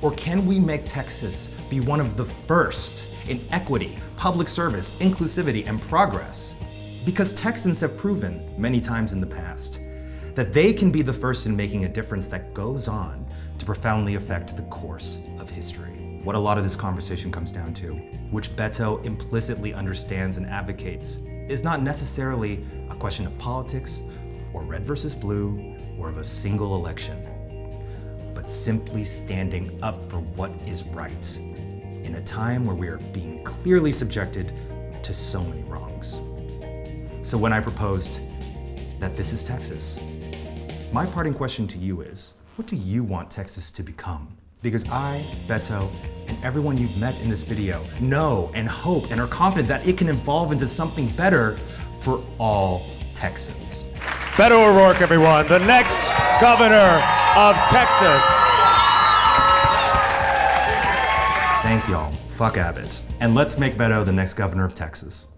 Or can we make Texas be one of the first in equity, public service, inclusivity, and progress? Because Texans have proven many times in the past that they can be the first in making a difference that goes on to profoundly affect the course of history. What a lot of this conversation comes down to, which Beto implicitly understands and advocates, is not necessarily a question of politics or red versus blue or of a single election, but simply standing up for what is right in a time where we are being clearly subjected to so many wrongs. So when I proposed that this is Texas, my parting question to you is, what do you want Texas to become? Because I, Beto, and everyone you've met in this video know and hope and are confident that it can evolve into something better for all Texans. Beto O'Rourke, everyone, the next governor of Texas. Thank y'all. Fuck Abbott. And let's make Beto the next governor of Texas.